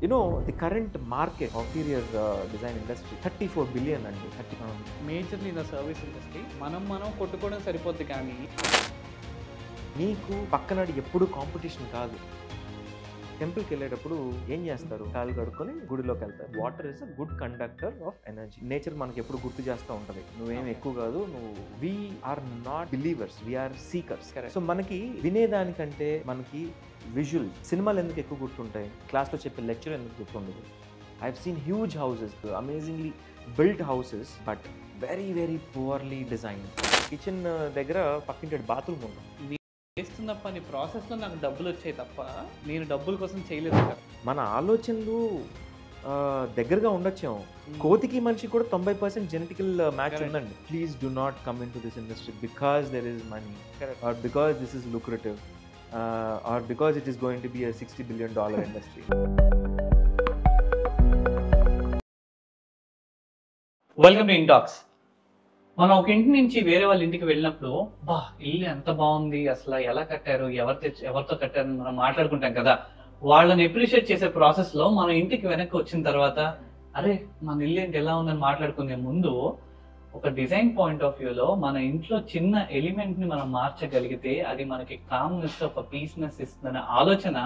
The current market of interior design industry, 34 billion and 30. Majorly in the service industry, మనం కొట్టుకోవడం సరిపోద్ది కానీ నీకు పక్కనడి ఎప్పుడు కాంపిటీషన్ కాదు. టెంపుల్కి వెళ్ళేటప్పుడు ఏం చేస్తారు? కాలు కడుక్కొని గుడిలోకి వెళ్తారు. Water is a good conductor of energy. Nature మనకి ఎప్పుడు గుర్తు చేస్తూ ఉంటుంది, నువ్వేం ఎక్కువ కాదు, నువ్వు we're not believers, we're seekers. So మనకి వినేదానికంటే మనకి విజువల్ సినిమాలు ఎందుకు ఎక్కువ గుర్తుంటాయి, క్లాస్లో చెప్పే లెక్చర్ ఎందుకు గుర్తుండదు? I have seen huge houses, amazingly built houses, but very very poorly design. Kitchen దగ్గర పక్కింటి బాత్రూమ్ ఉంటుంది. చేస్తున్న పని ప్రాసెస్లో నాకు డబ్బులు వచ్చాయి తప్ప నేను డబ్బుల కోసం చేయలేదు. మన ఆలోచనలు దగ్గరగా ఉండొచ్చేమో. కోతికి మనిషి కూడా 90% జెనెటికల్ మ్యాచ్ ఉందండి. Please do not come in to this industry because there is money, or because this is lucrative, or because it is going to be a $60 billion industry. Welcome to ఇంటాక్స్. మనం ఒక ఇంటి నుంచి వేరే వాళ్ళ ఇంటికి వెళ్ళినప్పుడు బా ఇల్లు ఎంత బాగుంది, అసలు ఎలా కట్టారు, ఎవరితో కట్టారు మనం మాట్లాడుకుంటాం కదా. వాళ్ళని అప్రిషియేట్ చేసే ప్రాసెస్ లో మన ఇంటికి వెనక్కి వచ్చిన తర్వాత అరే మన ఇల్లు ఏంటి ఎలా ఉందని మాట్లాడుకునే ముందు ఒక డిజైన్ పాయింట్ ఆఫ్ వ్యూలో మన ఇంట్లో చిన్న ఎలిమెంట్ ని మనం మార్చగలిగితే అది మనకి కామ్నెస్, ఒక పీస్నెస్ ఇస్తుందనే ఆలోచన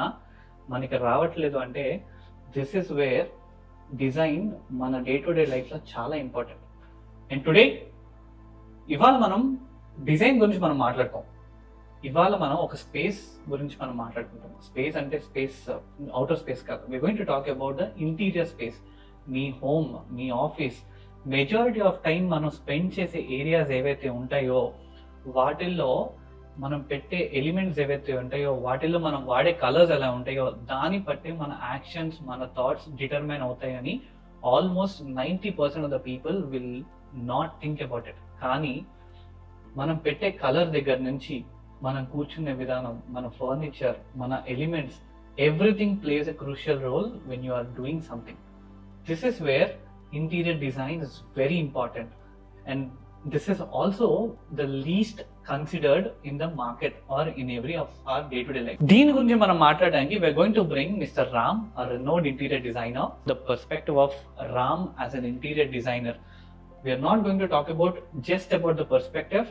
మనకి రావట్లేదు. అంటే దిస్ ఇస్ వేర్ డిజైన్ మన డే టు డే లైఫ్ లో చాలా ఇంపార్టెంట్. అండ్ టుడే ఇవాళ మనం డిజైన్ గురించి మనం మాట్లాడుతాం. ఇవాళ మనం ఒక స్పేస్ గురించి మనం మాట్లాడుకుంటాం. స్పేస్ అంటే స్పేస్, అవుటర్ స్పేస్ కాదు. We're going to talk about the interior space. మీ హోమ్, మీ ఆఫీస్, మెజారిటీ ఆఫ్ టైం మనం స్పెండ్ చేసే ఏరియాస్ ఏవైతే ఉంటాయో వాటిల్లో మనం పెట్టే ఎలిమెంట్స్ ఏవైతే ఉంటాయో వాటిల్లో మనం వాడే కలర్స్ ఎలా ఉంటాయో దాన్ని బట్టి మన యాక్షన్స్, మన థాట్స్ డిటర్మైన్ అవుతాయని almost 90% of the people will not think about it. కానీ మనం పెట్టే కలర్ దగ్గర నుంచి మనం కూర్చునే విధానం, మన ఫర్నిచర్, మన elements, everything plays a crucial role when you are doing something. This is where interior design is very important and this is also the least considered in the market or in every of our day to day life. దీని గురించి మనం మాట్లాడడానికి we're going to bring mister Ram, a renowned interior designer. The perspective of Ram as an interior designer. We are not going to talk about just about the perspective.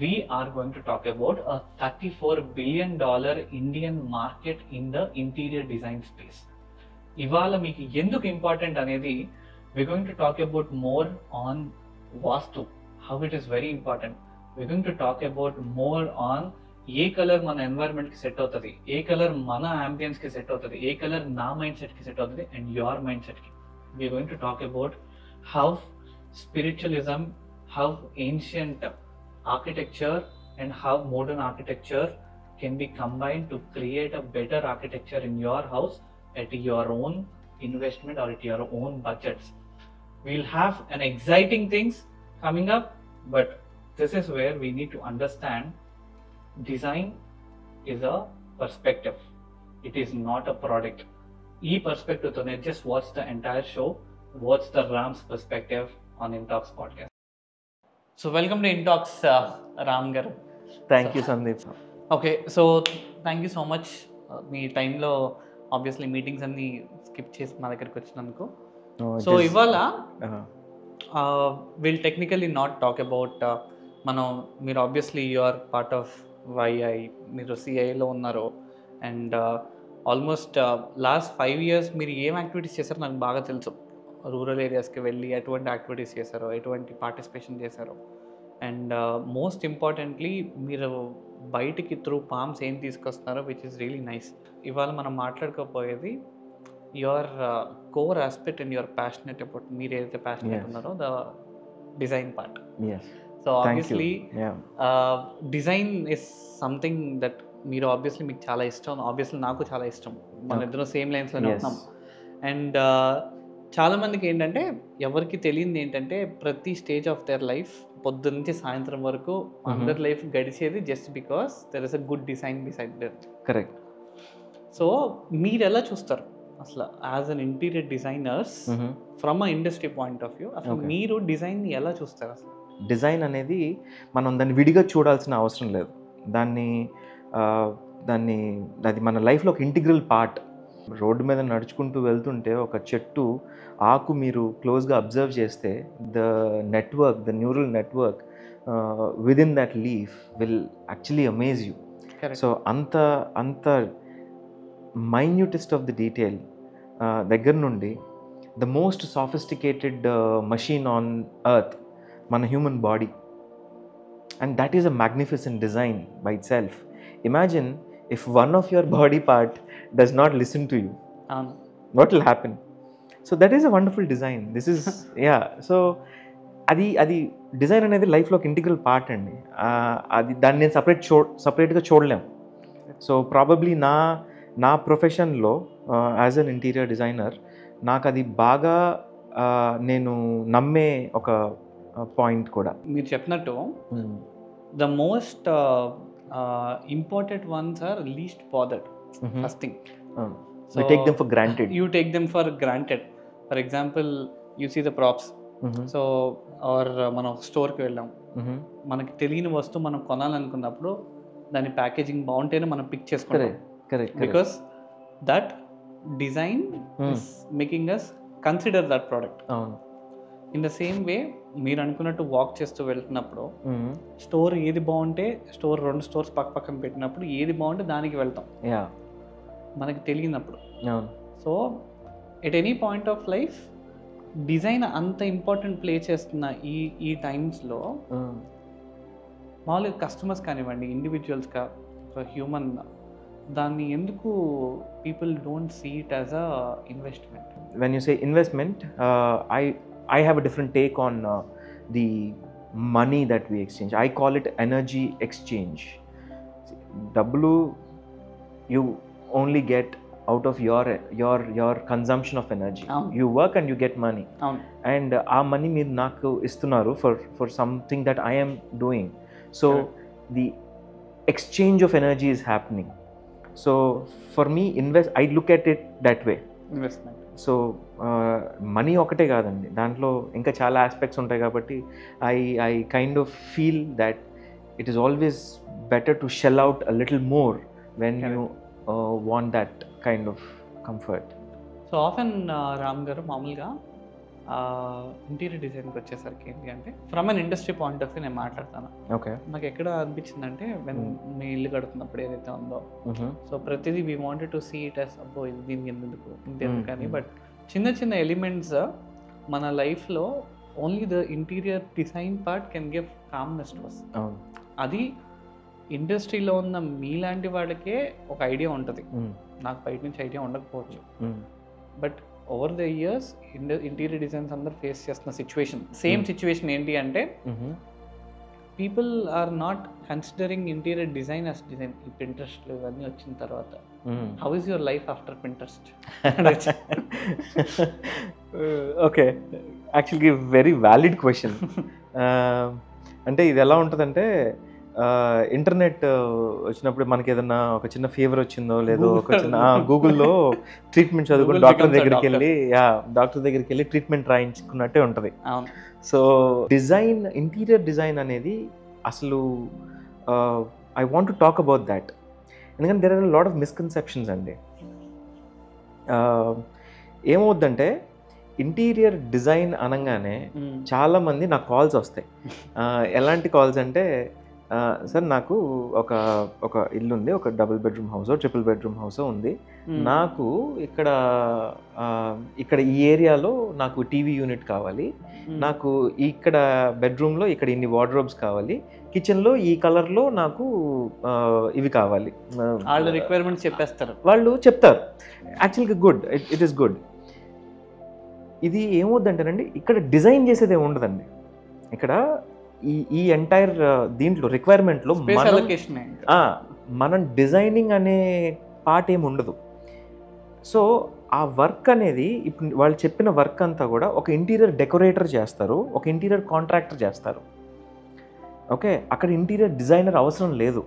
We are going to talk about a $34 billion Indian market in the interior design space. Ivala meeku enduku important anedi we're going to talk about more on Vastu, how it is very important. We're going to talk about more on ఏ colour మన environment కి set అవుతుంది, ఏ colour మన ambience కి set అవుతుంది, ఏ colour నా మైండ్ సెట్ కి సెట్ అవుతుంది అండ్ యువర్ మైండ్ సెట్ కి. We're going to talk about how spiritualism, how ancient architecture and how modern architecture can be combined to create a better architecture in your house at your own investment or at your own budgets. We'll have an exciting things coming up, but this is where we need to understand design is a perspective. It is not a product. E perspective to just watch the entire show. What's the Ram's perspective on Intalks podcast? So welcome to Intalks, Ram garu. Thank you, Sandeep. Okay, so thank you so much. మీ టైంలో obviously meetings అన్ని skip చేసి మా దగ్గరికి వచ్చినందుకు. So ఇవాళ will technically not talk about మీరు obviously you are part of YI, మీరు సిఐలో ఉన్నారు అండ్ ఆల్మోస్ట్ లాస్ట్ 5 years మీరు ఏం యాక్టివిటీస్ చేశారో నాకు బాగా తెలుసు. రూరల్ ఏరియాస్కి వెళ్ళి ఎటువంటి యాక్టివిటీస్ చేశారో, ఎటువంటి పార్టిసిపేషన్ చేశారో అండ్ మోస్ట్ ఇంపార్టెంట్లీ మీరు బయటికి త్రూ పామ్స్ ఏం తీసుకొస్తున్నారో విచ్ ఇస్ రియలీ నైస్. ఇవాళ మనం మాట్లాడుకోపోయేది your core aspect and your passionate about, మీరు ఏదైతే ప్యాషనెట్ ఉన్నారో the design part. So obviously design is something that మీరు ఆబ్వియస్లీ మీకు చాలా ఇష్టం, ఆబ్వియస్లీ నాకు చాలా ఇష్టం. మన ఇద్దరం సేమ్ లైన్స్లోనే ఉన్నాం. అండ్ చాలామందికి ఏంటంటే ఎవరికి తెలియదు ఏంటంటే ప్రతి స్టేజ్ ఆఫ్ దేర్ లైఫ్ పొద్దున్న నుంచి సాయంత్రం వరకు అందరి లైఫ్ గడిచేది just because there is a good design beside there. Correct. So మీరు ఎలా చూస్తారు అసలు as an interior designers from a industry point of view, అసలు మీరు డిజైన్ని ఎలా చూస్తారు? అసలు డిజైన్ అనేది మనం దాన్ని విడిగా చూడాల్సిన అవసరం లేదు. అది మన లైఫ్లో ఒక ఇంటిగ్రల్ పార్ట్. రోడ్డు మీద నడుచుకుంటూ వెళ్తుంటే ఒక చెట్టు ఆకు మీరు క్లోజ్గా అబ్జర్వ్ చేస్తే the neural network within that leaf will actually amaze you. So అంత మైన్యూటెస్ట్ ఆఫ్ ది డీటెయిల్ దగ్గర నుండి the most sophisticated machine on earth మన human body, and that is a magnificent design by itself. Imagine if one of your body part does not listen to you, what will happen? So that is a wonderful design. This is yeah, so అది design అనేది లైఫ్లో ఒక integral part అండి. అది దాన్ని నేను సపరేట్గా చూడలేం. సో ప్రాబబ్లీ నా ప్రొఫెషన్లో యాజ్ అన్ ఇంటీరియర్ డిజైనర్ నాకు అది బాగా నేను నమ్మే ఒక పాయింట్ కూడా. మీరు చెప్పినట్టు the most important ones are least bothered. First thing, so we take them for granted. You take them for granted. For example, you see the props. So or మనం స్టోర్కి వెళ్ళాం, మనకి తెలియని వస్తువు మనం కొనాలనుకున్నప్పుడు దాని ప్యాకేజింగ్ బాగుంటేనే మనం పిక్ చేసుకుంటాం. Correct. Because that design is making us consider that product. In the same way మీరు అనుకున్నట్టు వాక్ చేస్తూ వెళ్తున్నప్పుడు స్టోర్ ఏది బాగుంటే రెండు స్టోర్స్ పక్కన పెట్టినప్పుడు ఏది బాగుంటే దానికి వెళ్తాం మనకి తెలియనప్పుడు. So at any point of life design అంత ఇంపార్టెంట్ ప్లే చేస్తున్న ఈ టైమ్స్లో మామూలుగా కస్టమర్స్ కానివ్వండి, ఇండివిజువల్స్గా ఒక హ్యూమన్, దాన్ని ఎందుకు people don't see it as a investment? When you say investment, I have a different take on the money that we exchange. I call it energy exchange. Double you only get out of your consumption of energy. You work and you get money. And our money meer naaku istunaru for something that I am doing. So the exchange of energy is happening. So for me, I look at it that way. Investment. So money ఒకటే కాదండి, దాంట్లో ఇంకా చాలా aspects ఉంటాయి. కాబట్టి I kind of feel that it is always better to shell out a little more when you want that kind of comfort. So often Ram గారు, మామూలుగా interior డిజైన్కి వచ్చేసరికి ఏంటి అంటే from an industry point of view నేను మాట్లాడతాను. Okay, నాకు ఎక్కడ అనిపించిందంటే మీ ఇల్లు కడుతున్నప్పుడు ఏదైతే ఉందో, సో ప్రతిదీ we wanted to see it as అబ్బో ఇది దీనికి ఎందుకు కానీ, బట్ చిన్న ఎలిమెంట్స్ మన లైఫ్లో only the interior design part can give calmness to us. అది ఇండస్ట్రీలో ఉన్న మీలాంటి వాళ్ళకే ఒక ఐడియా ఉంటుంది, నాకు బయట నుంచి ఐడియా ఉండకపోవచ్చు. But over the years interior designs అందరూ ఫేస్ చేస్తున్న సేమ్ సిచ్యువేషన్ ఏంటి అంటే people are not considering interior design as design. ఈ పింట్రెస్ట్లు ఇవన్నీ వచ్చిన తర్వాత how is your life after Pinterest? Okay, యాక్చువల్గా వెరీ వ్యాలిడ్ క్వశ్చన్. అంటే ఇది ఎలా ఉంటుందంటే, ఇంటర్నెట్ వచ్చినప్పుడు మనకి ఏదన్నా ఒక చిన్న ఫీవర్ వచ్చిందో లేదో ఒక చిన్న గూగుల్లో ట్రీట్మెంట్ చదువుకుని డాక్టర్ దగ్గరికి వెళ్ళి ట్రీట్మెంట్ రాయించుకున్నట్టే ఉంటుంది. సో డిజైన్, ఇంటీరియర్ డిజైన్ అనేది అసలు I want to talk about that, ఎందుకంటే there are lot of misconceptions అండి. ఏమవుద్దంటే ఇంటీరియర్ డిజైన్ అనగానే చాలామంది నాకు కాల్స్ వస్తాయి. ఎలాంటి కాల్స్ అంటే, సార్ నాకు ఒక ఇల్లు ఉంది, ఒక double bedroom house, triple bedroom house ఉంది, నాకు ఇక్కడ ఈ ఏరియాలో నాకు టీవీ యూనిట్ కావాలి, నాకు ఇక్కడ బెడ్రూమ్లో ఇక్కడ ఇన్ని వార్డ్రోబ్స్ కావాలి, కిచెన్లో ఈ కలర్లో నాకు ఇవి కావాలి, వాళ్ళ రిక్వైర్మెంట్స్ చెప్పేస్తారు, వాళ్ళు చెప్తారు. యాక్చువల్గా గుడ్, ఇట్ ఈస్ గుడ్. ఇది ఏమవుద్దంటేనండి, ఇక్కడ డిజైన్ చేసేది ఏమి ఉండదండి. ఇక్కడ ఈ ఎంటైర్ దీంట్లో రిక్వైర్మెంట్లో మనం డిజైనింగ్ అనే పార్ట్ ఏమి ఉండదు. సో ఆ వర్క్ అనేది, ఇప్పుడు వాళ్ళు చెప్పిన వర్క్ అంతా కూడా ఒక ఇంటీరియర్ డెకరేటర్ చేస్తారు, ఒక ఇంటీరియర్ కాంట్రాక్టర్ చేస్తారు. ఓకే, అక్కడ ఇంటీరియర్ డిజైనర్ అవసరం లేదు.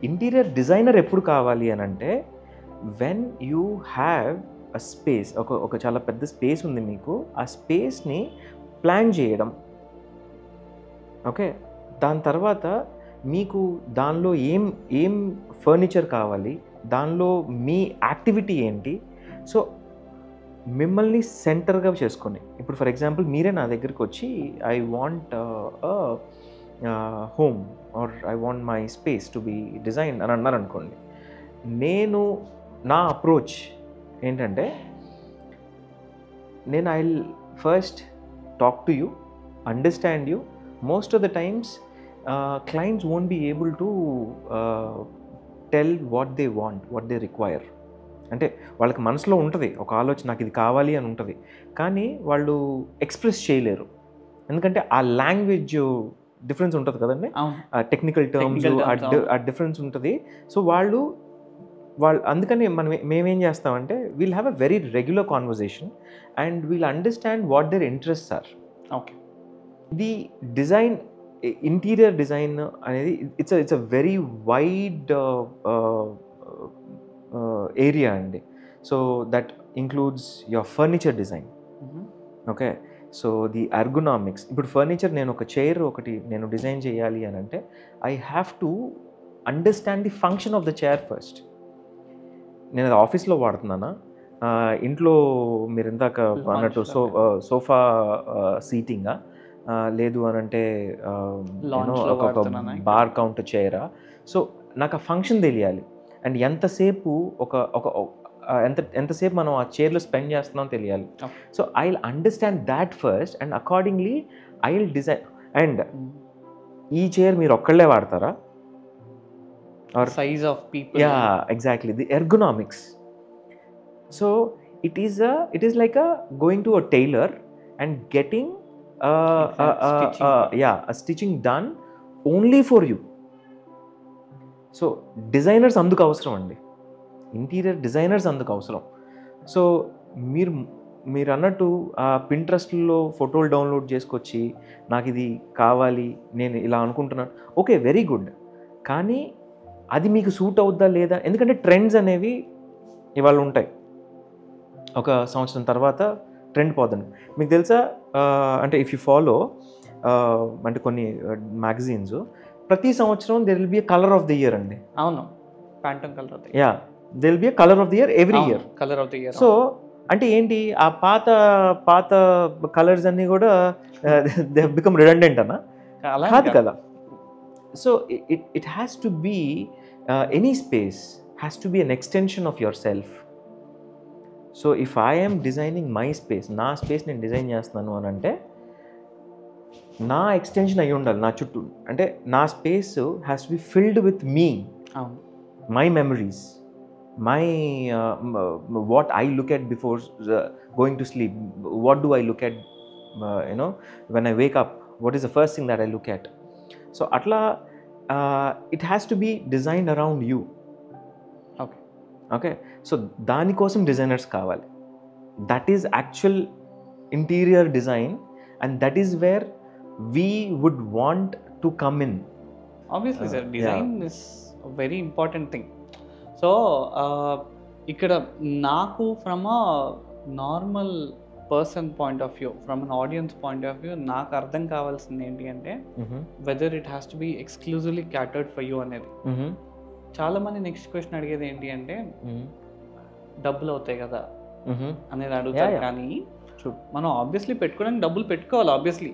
ఇంటీరియర్ డిజైనర్ ఎప్పుడు కావాలి అని అంటే, when you have a space, ఒక చాలా పెద్ద స్పేస్ ఉంది మీకు, ఆ స్పేస్ని ప్లాన్ చేయడం. ఓకే, దాని తర్వాత మీకు దానిలో ఏం ఫర్నిచర్ కావాలి, దానిలో మీ యాక్టివిటీ ఏంటి. సో మిమ్మల్ని సెంటర్గా చేసుకొని, ఇప్పుడు ఫర్ ఎగ్జాంపుల్ మీరే నా దగ్గరికి వచ్చి I want home or I want my space to be design అని అన్నారనుకోండి, నేను నా అప్రోచ్ ఏంటంటే, నేను I will first talk to you, understand you. Most of the times clients won't be able to tell what they want, what they require. అంటే వాళ్ళకి మనసులో ఉంటుంది ఒక ఆలోచన, నాకు ఇది కావాలి అని ఉంటుంది, కానీ వాళ్ళు ఎక్స్ప్రెస్ చేయలేరు. ఎందుకంటే ఆ లాంగ్వేజ్ డిఫరెన్స్ ఉంటుంది కదండి, టెక్నికల్ టర్మ్స్ ఆ డిఫరెన్స్ ఉంటుంది. సో వాళ్ళు అందుకని మేమేం చేస్తామంటే, we'll have a very regular conversation and we'll understand what their interests are. Okay, the design, interior design అనేది it's a very wide area అండి. So that includes your furniture design. Okay, so the ergonomics. ఇప్పుడు furniture, నేను ఒక chair ఒకటి నేను design చేయాలి అని అంటే, I have to understand the function of the chair first. నేను అది ఆఫీస్లో వాడుతున్నానా, ఇంట్లో మీరు ఇందాక అన్నట్టు సోఫా సీటింగా, లేదు అని అంటే ఒక బార్ కౌంటర్ చైరా. సో నాకు ఆ ఫంక్షన్ తెలియాలి, అండ్ ఎంతసేపు ఎంతసేపు మనం ఆ చైర్లో స్పెండ్ చేస్తున్నాం తెలియాలి. So I will understand that first and accordingly I will design. And ఈ చైర్ మీరు ఒక్కళ్ళే వాడతారా, or size of people? Yeah, exactly, the ergonomics. So it is like going to a tailor and getting a stitching done only for you. So designers అందుకు అవసరం అండి, interior designers అందుకు అవసరం. So మీరు అన్నట్టు ఆ పింట్రెస్ట్లో ఫోటోలు డౌన్లోడ్ చేసుకొచ్చి నాకు ఇది కావాలి, నేను ఇలా అనుకుంటున్నాను, ఓకే, వెరీ గుడ్, కానీ అది మీకు సూట్ అవుద్దా లేదా? ఎందుకంటే ట్రెండ్స్ అనేవి ఇవాళ ఉంటాయి, ఒక సంవత్సరం తర్వాత ట్రెండ్ పోతుంది. మీకు తెలుసా, అంటే ఇఫ్ యూ ఫాలో అంటే కొన్ని మ్యాగజైన్స్, ప్రతి సంవత్సరం there will be a colour of the year అండి. అవును, phantom colour of the yeah, there will be a colour of the year every year. Colour of the year. So అంటే ఏంటి, ఆ పాత కలర్స్ అన్నీ కూడా దే హావ్ బికమ్ రిడెండెంట్ అన్న? కాదు కదా. So it has to be any space has to be an extension of yourself. So if I am designing my space, నా స్పేస్ నేను డిజైన్ చేస్తున్నాను అని అంటే, నా ఎక్స్టెన్షన్ అయ్యి ఉండాలి నా చుట్టూ. అంటే నా space has to be filled with me, my memories, my what I look at before going to sleep, what do I look at when I wake up, what is the first thing that I look at. So atla it has to be designed around you. Okay, so dani kosam designers kavali. That is actual interior design, and that is where we would want to come in. Obviously sir, design is a very important thing. So ఇక్కడ నాకు from a normal person point of view, from an audience point of view, నాకు అర్థం కావాల్సింది ఏంటి అంటే, whether it has to be exclusively క్యాటర్డ్ for you అనేది. చాలా మంది నెక్స్ట్ క్వశ్చన్ అడిగేది ఏంటి అంటే, డబ్బులు అవుతాయి కదా అనేది అడుగుతారు. కానీ మనం ఆబ్వియస్లీ పెట్టుకోవడానికి డబ్బులు పెట్టుకోవాలి, ఆబ్వియస్లీ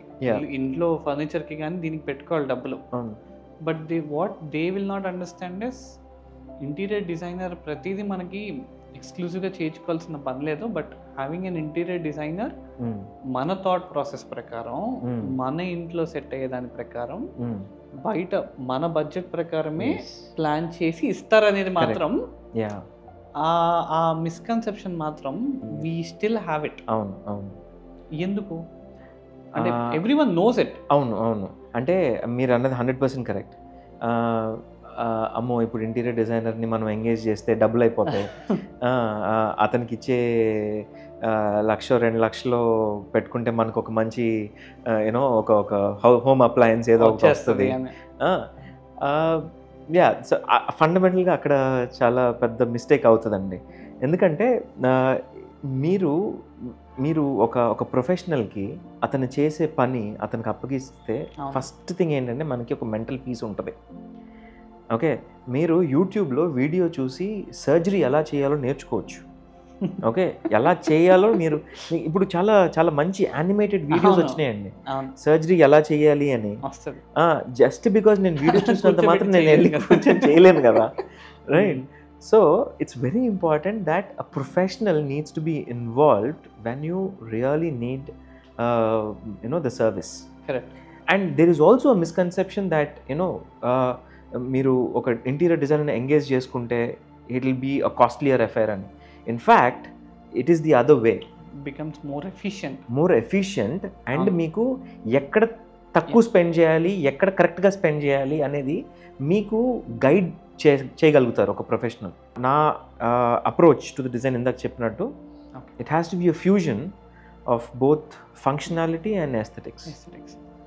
ఇంట్లో ఫర్నిచర్కి కానీ దీనికి పెట్టుకోవాలి డబ్బులు. But what they will not understand is, interior designer ప్రతిదీ మనకి ఎక్స్క్లూజివ్గా చేయించుకోవాల్సిన పని లేదు. But having an interior designer మన థాట్ ప్రాసెస్ ప్రకారం, మన ఇంట్లో సెట్ అయ్యే దాని ప్రకారం, బయట మన బడ్జెట్ ప్రకారమే ప్లాన్ చేసి ఇస్తారనేది మాత్రం, ఆ మిస్కన్సెప్షన్ మాత్రం వీ స్టిల్ హ్యావ్ ఇట్. అవును అవును. ఎందుకు అంటే ఎవ్రీవన్ నోస్ ఇట్. అవును అవును, అంటే మీరు అన్నది 100% కరెక్ట్. అమ్మో, ఇప్పుడు ఇంటీరియర్ డిజైనర్ని మనం ఎంగేజ్ చేస్తే డబ్బులు అయిపోతాయి, అతనికి ఇచ్చే 1,00,000 2 లక్షలు పెట్టుకుంటే మనకు ఒక మంచి ఒక హోమ్ అప్లయన్స్ ఏదో ఒకటి వస్తుంది. సో ఫండమెంటల్గా అక్కడ చాలా పెద్ద మిస్టేక్ అవుతుందండి. ఎందుకంటే మీరు ఒక ప్రొఫెషనల్కి అతను చేసే పని అతనికి అప్పగిస్తే, ఫస్ట్ థింగ్ ఏంటంటే మనకి ఒక మెంటల్ పీస్ ఉంటుంది. ఓకే, మీరు యూట్యూబ్లో వీడియో చూసి సర్జరీ ఎలా చేయాలో నేర్చుకోవచ్చు. ఓకే, ఎలా చేయాలో మీరు ఇప్పుడు చాలా చాలా మంచి యానిమేటెడ్ వీడియోస్ అవును. వచ్చినాయండి అవును, సర్జరీ ఎలా చేయాలి అని. వస్తుంది. జస్ట్ బికాజ్ నేను వీడియో చూసినంత మాత్రం నేను వెళ్ళి చేయలేను కదా. కూర్చొని చేయలేను కదా, right? So it's very important that a professional needs to be involved when you really need, the service. Correct. And there is also a misconception that మీరు ఒక ఇంటీరియర్ డిజైనర్ని ఎంగేజ్ చేసుకుంటే it will be a costlier affair అని. In fact it is the other way, becomes more efficient and అవును. మీకు ఎక్కడ తక్కువ spend చేయాలి, ఎక్కడ కరెక్ట్గా స్పెండ్ చేయాలి అనేది మీకు గైడ్ చేయగలుగుతారు ఒక ప్రొఫెషనల్. నా అప్రోచ్ టు ది డిజైన్ ఇందాక చెప్పినట్టు it has to be a fusion of both functionality and aesthetics.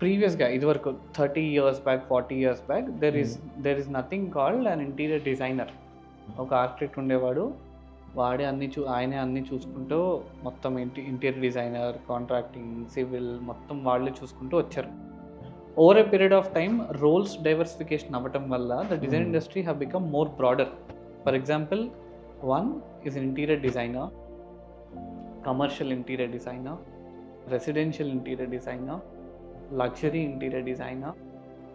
ప్రీవియస్గా ఇదివరకు 30 years back, 40 years back there is nothing called an interior designer. ఒక ఆర్కిటెక్ట్ ఉండేవాడు, వాడే ఆయనే అన్నీ చూసుకుంటూ మొత్తం ఇంటీరియర్ డిజైనర్, కాంట్రాక్టింగ్, సివిల్ మొత్తం వాళ్ళే చూసుకుంటూ వచ్చారు. Over a period of time roles diversification అవ్వటం వల్ల the design industry have become more broader. For example, one is an interior designer, commercial interior designer, residential interior designer, luxury interior designer,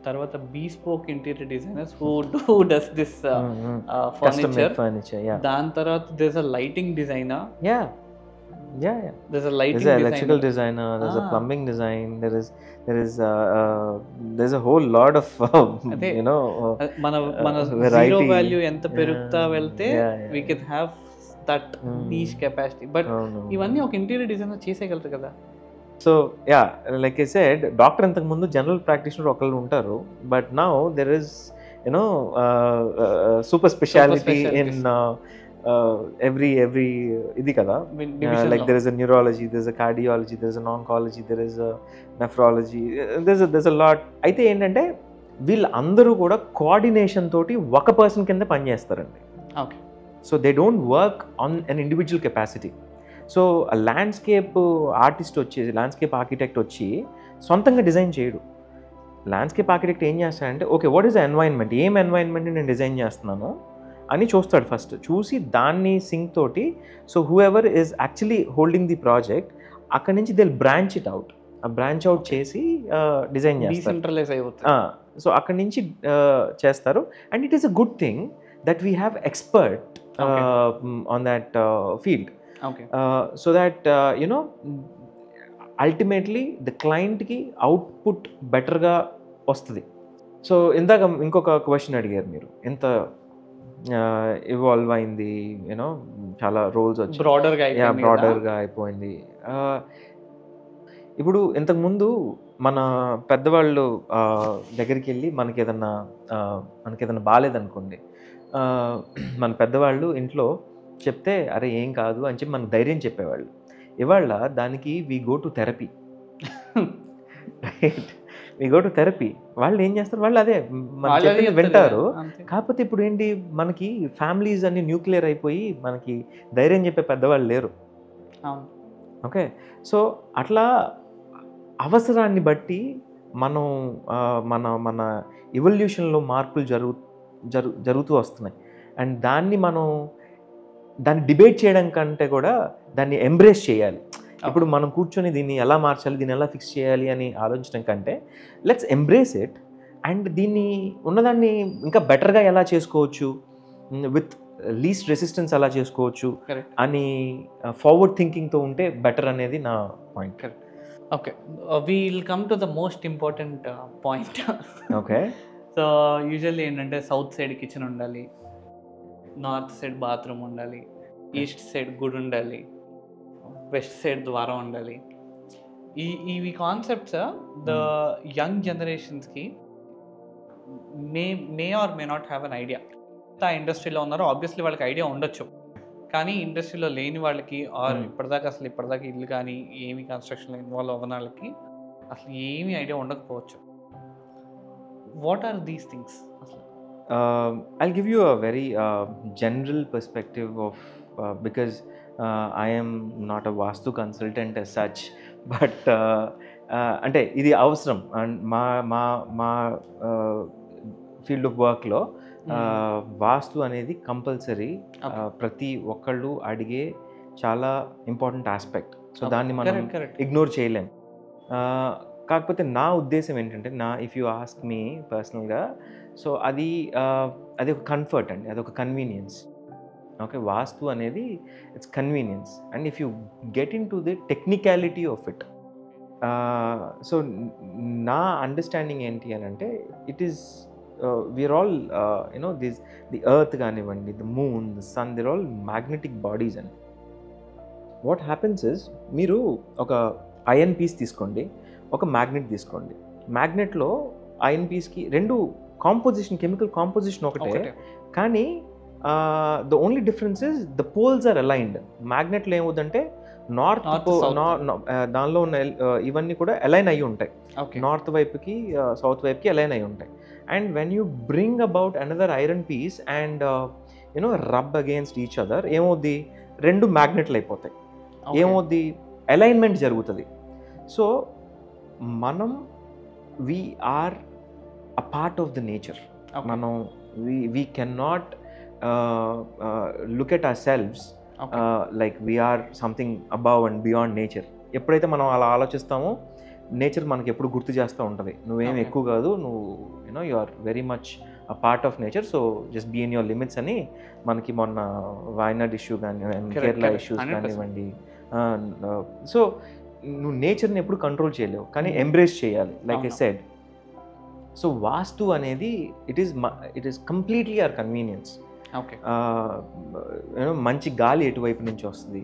తర్వాత bespoke interior designers who does this furniture. దాని తర్వాత there's a lighting designer, there's a lighting There's an designer, electrical designer, there's a plumbing design, there's a whole lot of అదే, మన variety. Zero value ఎంత పెరుగుతా వెళ్తే Yeah. we can have that niche capacity. But ఇవన్నీ ఒక interior designer చేసేయగలరు కదా. So like I said, doctor ఇంతకు ముందు జనరల్ ప్రాక్టీషనర్ ఒకళ్ళు ఉంటారు, but now there is super speciality in every ఇది కదా. Like there is a neurology, there is a cardiology, there is an oncology, there is a nephrology, there's a lot. అయితే ఏంటంటే వీళ్ళందరూ కూడా కోఆర్డినేషన్ తోటి ఒక పర్సన్ కింద పనిచేస్తారండి. Okay, so they don't work on an individual capacity. So landscape artist వచ్చేసి, landscape architect వచ్చి సొంతంగా డిజైన్ చేయడు. ల్యాండ్స్కేప్ ఆర్కిటెక్ట్ ఏం చేస్తాడంటే, okay what is the environment, ఏం ఎన్వైర్న్మెంట్ నేను డిజైన్ చేస్తున్నాను అని చూస్తాడు ఫస్ట్. చూసి దాన్ని సింక్ తోటి, so whoever is actually holding the project, అక్కడి నుంచి they branch it out, branch out చేసి డిజైన్ చేస్తారు. డీసెంట్రలైజ్ అయిపోతుంది. సో అక్కడి నుంచి చేస్తారు. And it is a good thing that we have expert on that field. So that ultimately the client ki output better ga vastadi. So indaga inkoka question adigaru మీరు, ఎంత evolve అయింది, చాలా roles వచ్చి బ్రాడర్గా అయిపోయింది. ఇప్పుడు ఇంతకుముందు మన పెద్దవాళ్ళు దగ్గరికి వెళ్ళి మనకి ఏదన్నా బాగాలేదనుకోండి, మన పెద్దవాళ్ళు ఇంట్లో చెప్తే అరే ఏం కాదు అని చెప్పి మనకు ధైర్యం చెప్పేవాళ్ళు. ఇవాళ దానికి we go to therapy, right? We go to therapy. వాళ్ళు ఏం చేస్తారు, వాళ్ళు అదే మనం చెప్పింది వింటారు. కాకపోతే ఇప్పుడు ఏంటి, మనకి ఫ్యామిలీస్ అన్ని న్యూక్లియర్ అయిపోయి మనకి ధైర్యం చెప్పే పెద్దవాళ్ళు లేరు. ఓకే, సో అట్లా అవసరాన్ని బట్టి మనం మన ఎవల్యూషన్లో మార్పులు జరుగుతూ వస్తున్నాయి. అండ్ దాన్ని డిబేట్ చేయడం కంటే కూడా దాన్ని ఎంబ్రేస్ చేయాలి. ఇప్పుడు మనం కూర్చొని దీన్ని ఎలా మార్చాలి, దీన్ని ఎలా ఫిక్స్ చేయాలి అని ఆలోచించడం కంటే లెట్స్ ఎంబ్రేస్ ఇట్ అండ్ దీన్ని ఉన్నదాన్ని ఇంకా బెటర్గా ఎలా చేసుకోవచ్చు, విత్ లీస్ట్ రెసిస్టెన్స్ ఎలా చేసుకోవచ్చు అని ఫార్వర్డ్ థింకింగ్తో ఉంటే బెటర్ అనేది నా point. Okay, we'll come to the most important point. Okay, so usually ఏంటంటే సౌత్ సైడ్ కిచెన్ ఉండాలి, నార్త్ సైడ్ బాత్రూమ్ ఉండాలి, ఈస్ట్ సైడ్ గుడి ఉండాలి, వెస్ట్ సైడ్ ద్వారం ఉండాలి. ఇవి కాన్సెప్ట్స్ ద యంగ్ జనరేషన్స్కి may or may not have an idea. ఆ ఇండస్ట్రీలో ఉన్నారో ఆబ్వియస్లీ వాళ్ళకి ఐడియా ఉండొచ్చు, కానీ ఇండస్ట్రీలో లేని వాళ్ళకి ఆర్ ఇప్పటిదాకా ఇల్లు కానీ ఏమి కన్స్ట్రక్షన్లో ఇన్వాల్వ్ అవ్వని వాళ్ళకి అసలు ఏమీ ఐడియా ఉండకపోవచ్చు. వాట్ ఆర్ దీస్ థింగ్స్ అసలు? I'll give you a very general perspective of because I am not a Vastu consultant as such, but అంటే ఇది అవసరం. అండ్ మా ఫీల్డ్ ఆఫ్ వర్క్లో వాస్తు అనేది కంపల్సరీ, Okay. ప్రతి ఒక్కళ్ళు అడిగే చాలా ఇంపార్టెంట్ ఆస్పెక్ట్. So Okay. దాన్ని మనం Correct. ఇగ్నోర్ చేయలేం. కాకపోతే నా ఉద్దేశం ఏంటంటే, ఇఫ్ యూ ఆస్క్ మీ పర్సనల్గా, సో అది ఒక కంఫర్ట్ అండి, అదొక కన్వీనియన్స్. ఓకే, వాస్తు అనేది it's convenience. And if you get into the technicality of it, so నా అండర్స్టాండింగ్ ఏంటి అని అంటే, it is we're all you know the earth కానివ్వండి, the moon, the sun, they're all magnetic bodies. And what happens is, మీరు ఒక iron piece తీసుకోండి, ఒక magnet తీసుకోండి. మ్యాగ్నెట్లో ఐరన్ పీస్కి రెండు కాంపోజిషన్, కెమికల్ కాంపోజిషన్ ఒకటే, కానీ the only difference is the poles are aligned. మ్యాగ్నెట్లో ఏమవుతుందంటే నార్త్ దానిలో ఉన్న ఇవన్నీ కూడా అలైన్ అయ్యి ఉంటాయి, నార్త్ వైపుకి సౌత్ వైపుకి అలైన్ అయ్యి ఉంటాయి. And when you bring about another iron piece and you know rub against each other, ఏమవుద్ది, రెండు మ్యాగ్నెట్లు అయిపోతాయి. ఏమవుద్ది, అలైన్మెంట్ జరుగుతుంది. సో మనం we're a part of the nature. మనం we can not look at ourselves like we're something above and beyond nature. ఎప్పుడైతే మనం అలా ఆలోచిస్తామో, నేచర్ మనకి ఎప్పుడు గుర్తు చేస్తూ ఉంటుంది, నువ్వేం ఎక్కువ కాదు, నువ్వు you know you are very much a part of nature, so just be in your limits అని. మనకి మొన్న వాయనాడ్ ఇష్యూ కానివ్వండి, కేరళ ఇష్యూస్ కానివ్వండి. సో నువ్వు నేచర్ని ఎప్పుడు కంట్రోల్ చేయలేవు, కానీ ఎంబ్రేస్ చేయాలి, లైక్ ఐ సెడ్. సో వాస్తు అనేది it is completely hour convenience. మంచి గాలి ఎటువైపు నుంచి వస్తుంది,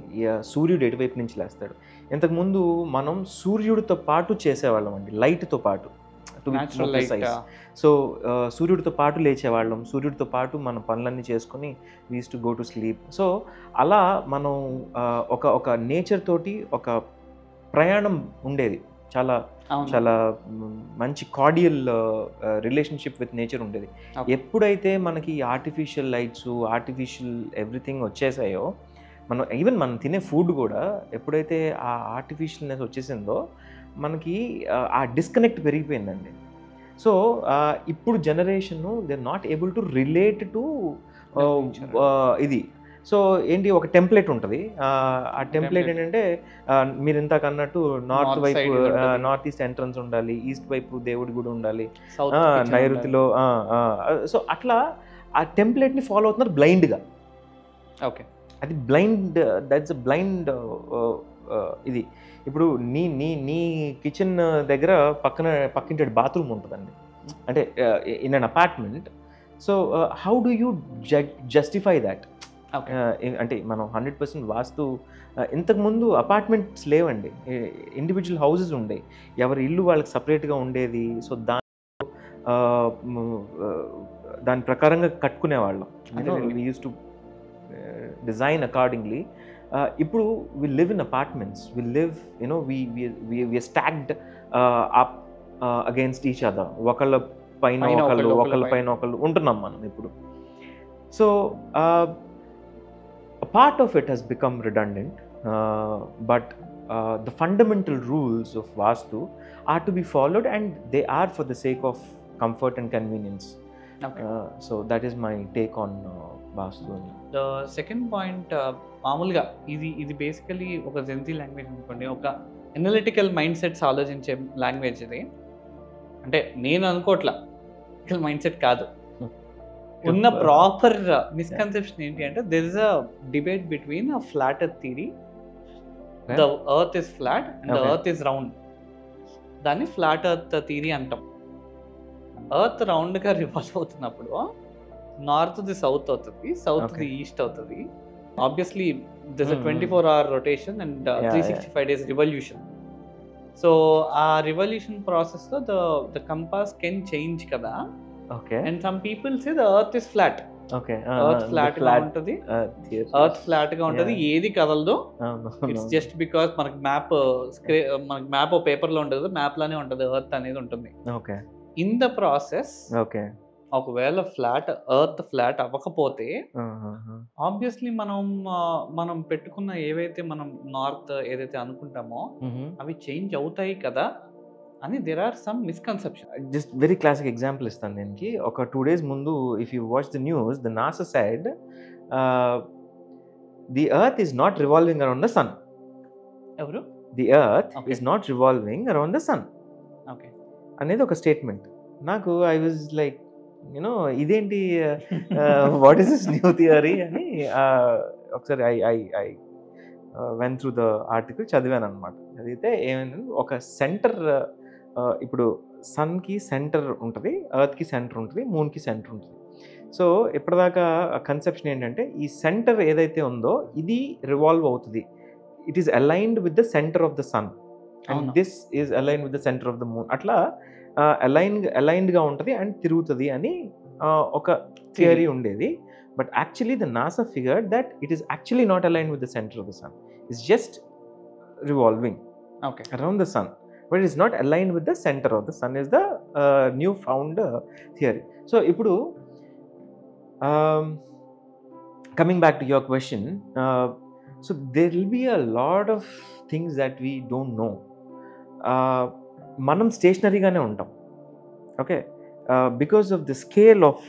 సూర్యుడు ఎటువైపు నుంచి లేస్తాడు. ఇంతకుముందు మనం సూర్యుడితో పాటు చేసేవాళ్ళం అండి, లైట్తో పాటు. సో సూర్యుడితో పాటు లేచేవాళ్ళం, సూర్యుడితో పాటు మన పనులన్నీ చేసుకుని we used to go to sleep. So అలా మనం ఒక నేచర్ తోటి ఒక ప్రయాణం ఉండేది, చాలా చాలా మంచి కార్డియల్ రిలేషన్షిప్ విత్ నేచర్ ఉండేది. ఎప్పుడైతే మనకి ఆర్టిఫిషియల్ లైట్స్, ఆర్టిఫిషియల్ ఎవ్రీథింగ్ వచ్చేసాయో, ఈవెన్ మనం తినే ఫుడ్ కూడా ఎప్పుడైతే ఆ ఆర్టిఫిషియల్నెస్ వచ్చేసిందో, మనకి ఆ డిస్కనెక్ట్ పెరిగిపోయిందండి. సో ఇప్పుడు generation they are not able to relate to ఇది. సో ఏంటి, ఒక టెంప్లెట్ ఉంటుంది, ఆ టెంప్లెట్ ఏంటంటే మీరు ఇంతకు అన్నట్టు నార్త్ వైపు నార్త్ ఈస్ట్ ఎంట్రన్స్ ఉండాలి, ఈస్ట్ వైపు దేవుడి గుడి ఉండాలి, నైరుతిలో. సో అట్లా ఆ టెంప్లెట్ని ఫాలో అవుతున్నారు బ్లైండ్గా. ఓకే, అది బ్లైండ్, దట్స్ బ్లైండ్ ఇది. ఇప్పుడు నీ నీ నీ కిచెన్ దగ్గర పక్కింటి బాత్రూమ్ ఉంటుందండి, అంటే in an apartment. So how do you justify that? అంటే మనం 100% వాస్తు. ఇంతకుముందు అపార్ట్మెంట్స్ లేవండి, ఇండివిజువల్ హౌసెస్ ఉండేవి, ఎవరి ఇల్లు వాళ్ళకి సపరేట్గా ఉండేది. సో దాని ప్రకారంగా కట్టుకునేవాళ్ళం, we used to design accordingly. ఇప్పుడు we live in apartments, we live you know we stacked up against each other, ఒకళ్ళ పైన ఒకళ్ళు ఉంటున్నాం మనం ఇప్పుడు. So a part of it has become redundant, but the fundamental rules of Vastu are to be followed, and they are for the sake of comfort and convenience. So that is my take on Vastu. The second point, మామూలుగా ఇది basically ఒక Gen Z language అనుకోండి, ఒక analytical mind sets ఆలోచించే language ఇది. అంటే నేను అనుకోవట్లా mind set కాదు, ఉన్న ప్రాపర్ మిస్కన్సెప్షన్ ఏంటి అంటే, there is a debate between a flat earth theory, the earth is flat and the earth is round. దాన్ని ఫ్లాట్ ఎర్త్ థియరీ అంటాం. ఎర్త్ రౌండ్ గా రివాల్వ్ అవుతున్నప్పుడు నార్త్ ది సౌత్ అవుతుంది, south the east అవుతుంది. Obviously this 24-hour rotation and 365 days revolution. So ఆ revolution process లో the compass can change కదా. Okay. And some people say the earth is flat. Okay. Earth flat గా ఉంటది, earth flat గా ఉంటది, ఏది కదలదు. It's just because మనకి మ్యాప్ పేపర్ లో ఉంటది, మ్యాప్ లానే ఉంటది, ఎర్త్ అనేది ఉంటుంది. Okay. In the process, okay, ఒకవేళ ఎర్త్ ఫ్లాట్ అవ్వకపోతే ఆబ్వియస్లీ మనం పెట్టుకున్న ఏవైతే మనం నార్త్ ఏదైతే అనుకుంటామో అవి చేంజ్ అవుతాయి కదా అని there are some misconception. Just very classic example ఇస్తాను దీనికి. ఒక 2 days ముందు if you watch the news, the NASA said the earth is not revolving around the sun. ఎవరు? The earth Okay. Is not revolving around the sun okay. అనేది ఒక statement. నాకు I was like ఇదేంటి, what is this new theory అని ఒకసారి I I I went through the article చదివాను అనమాట. చదివితే ఏమైందంటే ఒక సెంటర్, ఇప్పుడు సన్కి సెంటర్ ఉంటుంది, ఎర్త్కి సెంటర్ ఉంటుంది, మూన్కి సెంటర్ ఉంటుంది. సో ఇప్పటిదాకా కన్సెప్షన్ ఏంటంటే ఈ సెంటర్ ఏదైతే ఉందో ఇది రివాల్వ్ అవుతుంది, it is aligned with the centre of the sun and అవును. This is aligned with the centre of the moon. అట్లా అలైన్డ్గా ఉంటుంది అండ్ తిరుగుతుంది అని ఒక థియరీ ఉండేది. But actually the NASA figured that it is actually not aligned with the centre of the sun, it's just revolving okay. around the sun, but it is not aligned with the center of the sun is the new found theory. So ippudu coming back to your question, so there will be a lot of things that we don't know. Manam stationary gaane untam, okay, because of the scale of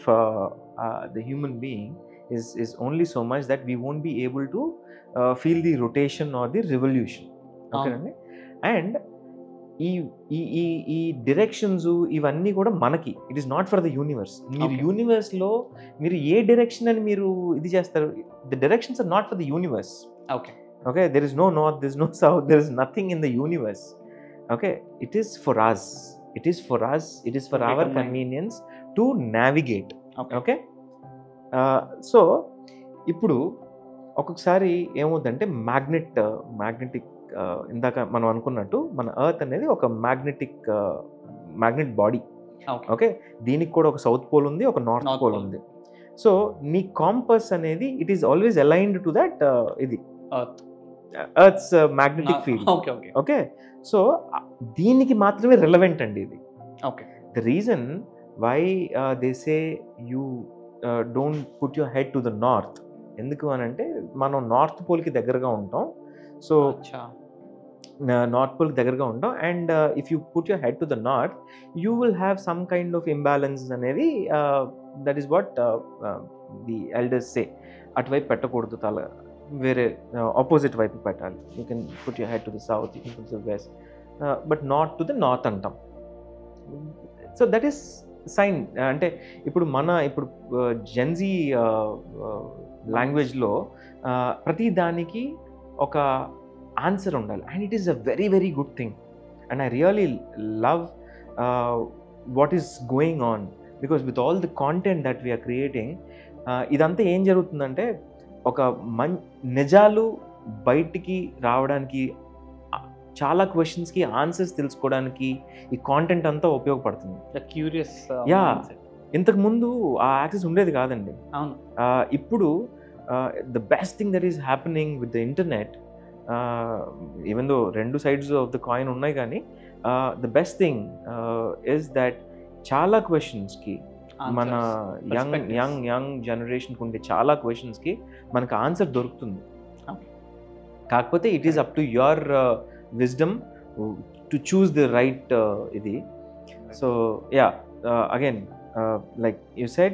the human being is only so much that we won't be able to feel the rotation or the revolution. ఓకేనండి. And ఈ ఈ ఈ ఈ directions ఇవన్నీ కూడా మనకి, it is not for the universe. మీరు Okay. యూనివర్స్లో మీరు ఏ డైరెక్షన్ అని మీరు ఇది చేస్తారు, the directions are not for the universe. Okay. Okay, there is no north, there is no south, there is nothing in the universe. Okay, it is for us, it is for us, it is for our convenience to navigate. Okay. Okay, so ఇప్పుడు ఒక్కొక్కసారి ఏమవుతుందంటే magnetic ఇందాక మనం అనుకున్నట్టు మన earth అనేది ఒక magnet body. Okay. Okay, దీనికి కూడా ఒక సౌత్ పోల్ ఉంది, ఒక నార్త్ North పోల్ pole. ఉంది. సో నీ కాంపస్ అనేది it is always aligned to that ఇది Earth. Earth's magnetic field. Okay. Okay. Okay, so దీనికి మాత్రమే రిలవెంట్ అండి ఇది. Okay. The reason why they say you don't put your head to the north, ఎందుకు అని అంటే మనం నార్త్ పోల్కి దగ్గరగా ఉంటాం. సో అచ్చా. నార్త్ పోల్కి దగ్గరగా ఉంటాం and if you put your head to the north you will have some kind of imbalance అనేది, that is what the elders say. అటువైపు పెట్టకూడదు, తల వేరే ఆపోజిట్ వైపు పెట్టాలి. You can put your head to the south, you can put the west, but not to the north అంటాం. So that is science. అంటే ఇప్పుడు జెన్జీ లాంగ్వేజ్లో ప్రతి దానికి ఒక ఆన్సర్ ఉండాలి and it is a very very good thing and I really love what is going on because with all the content that we're creating, ఇదంతా ఏం జరుగుతుందంటే ఒక నిజాలు బయటికి రావడానికి, చాలా క్వశ్చన్స్కి ఆన్సర్స్ తెలుసుకోవడానికి ఈ కాంటెంట్ అంతా ఉపయోగపడుతుంది. The curious. యా, ఇంతకుముందు ఆ యాక్సెస్ ఉండేది కాదండి. అవును. ఇప్పుడు the best thing that is happening with the internet, even though రెండు సైడ్స్ ఆఫ్ ద కాయిన్ ఉన్నాయి కానీ the best thing is that చాలా క్వశ్చన్స్కి మన యంగ్ జనరేషన్కి ఉండే చాలా క్వశ్చన్స్కి మనకు ఆన్సర్ దొరుకుతుంది. కాకపోతే it is up to your wisdom to choose the right ఇది. So yeah, again like you said,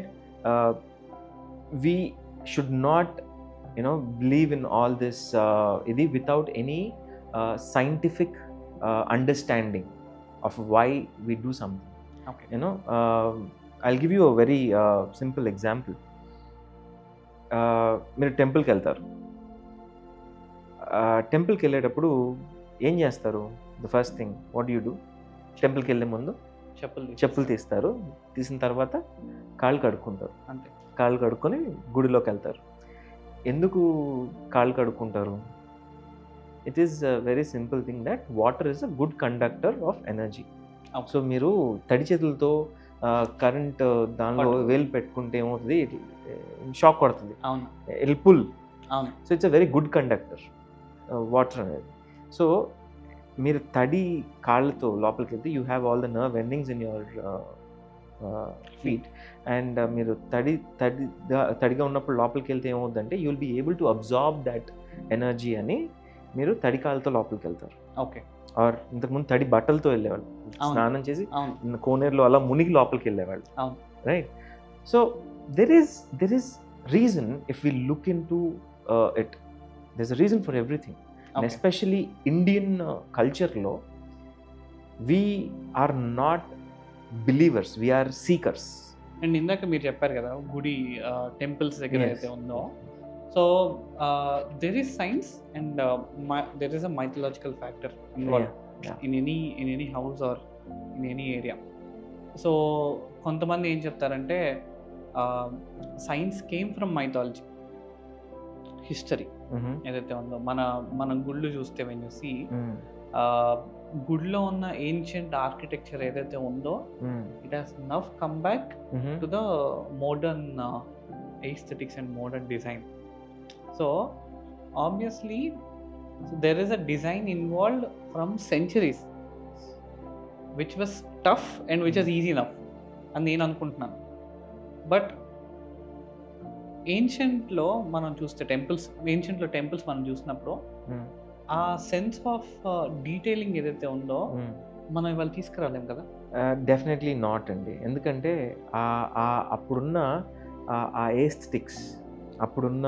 we should not believe in all this idi without any scientific understanding of why we do something. Okay. I'll give you a very simple example. మీరు టెంపుల్కి వెళ్తారు. టెంపుల్కి వెళ్ళేటప్పుడు ఏం చేస్తారు? The first thing what you do? టెంపుల్కి వెళ్ళే ముందు చెప్పులు తీస్తారు, తీసిన తర్వాత కాళ్ళు కడుక్కుంటారు. అంతే, కాళ్ళు కడుక్కొని గుడిలోకి వెళ్తారు. ఎందుకు కాళ్ళు కడుక్కుంటారు? It is a very simple thing that water is a good conductor of energy. So మీరు తడి చేతులతో కరెంట్ దానిలో వేలు పెట్టుకుంటే ఏమవుతుంది? షాక్ కొడుతుంది, it pull. So it's a very good conductor water అనేది. సో మీరు తడి కాళ్ళతో లోపలికి వెళ్తే you have all the nerve endings in your feet and మీరు తడిగా ఉన్నప్పుడు లోపలికి వెళ్తే ఏమవుతుందంటే you will be able to absorb that energy అని మీరు తడి కాళ్ళతో లోపలికి వెళ్తారు, ఓకే. ఆర్ ఇంతకుముందు తడి బట్టలతో వెళ్ళేవాళ్ళు, అవును. స్నానం చేసి అవును. కోనేరులో అలా మునిగి లోపలికి వెళ్ళేవాళ్ళు, అవును. Right? So there is reason if we look into it, there is a reason for everything. And Okay. Especially Indian కల్చర్లో we are not believers, we are seekers. And ఇందాక మీరు చెప్పారు కదా గుడి టెంపుల్స్ దగ్గర Yes. అయితే ఉందో, so there is science and there is a mythological factor involve Yeah. In any house or in any area. So కొంతమంది ఏం చెప్తారంటే science came from mythology, history Mhm. ఏదైతే ఉందో మన గుళ్ళు చూస్తే వెన్ యూ సీ Mm. గుడిలో ఉన్న ఏన్షియంట్ ఆర్కిటెక్చర్ ఏదైతే ఉందో Mm. It has now come back Mhm. to the modern aesthetics and modern design. So obviously there is a design involved from centuries which was tough and which was easy enough అని నేను అనుకుంటున్నాను. But ఏన్షియంట్లో మనం చూస్తే temples మనం చూసినప్పుడు Mm. ఆ sense of detailing ఏదైతే ఉందో Mm. మనం ఇవాళ తీసుకురాలేం కదా. డెఫినెట్లీ నాట్ అండి. ఎందుకంటే అప్పుడున్న ఆ ఏస్థెటిక్స్, అప్పుడున్న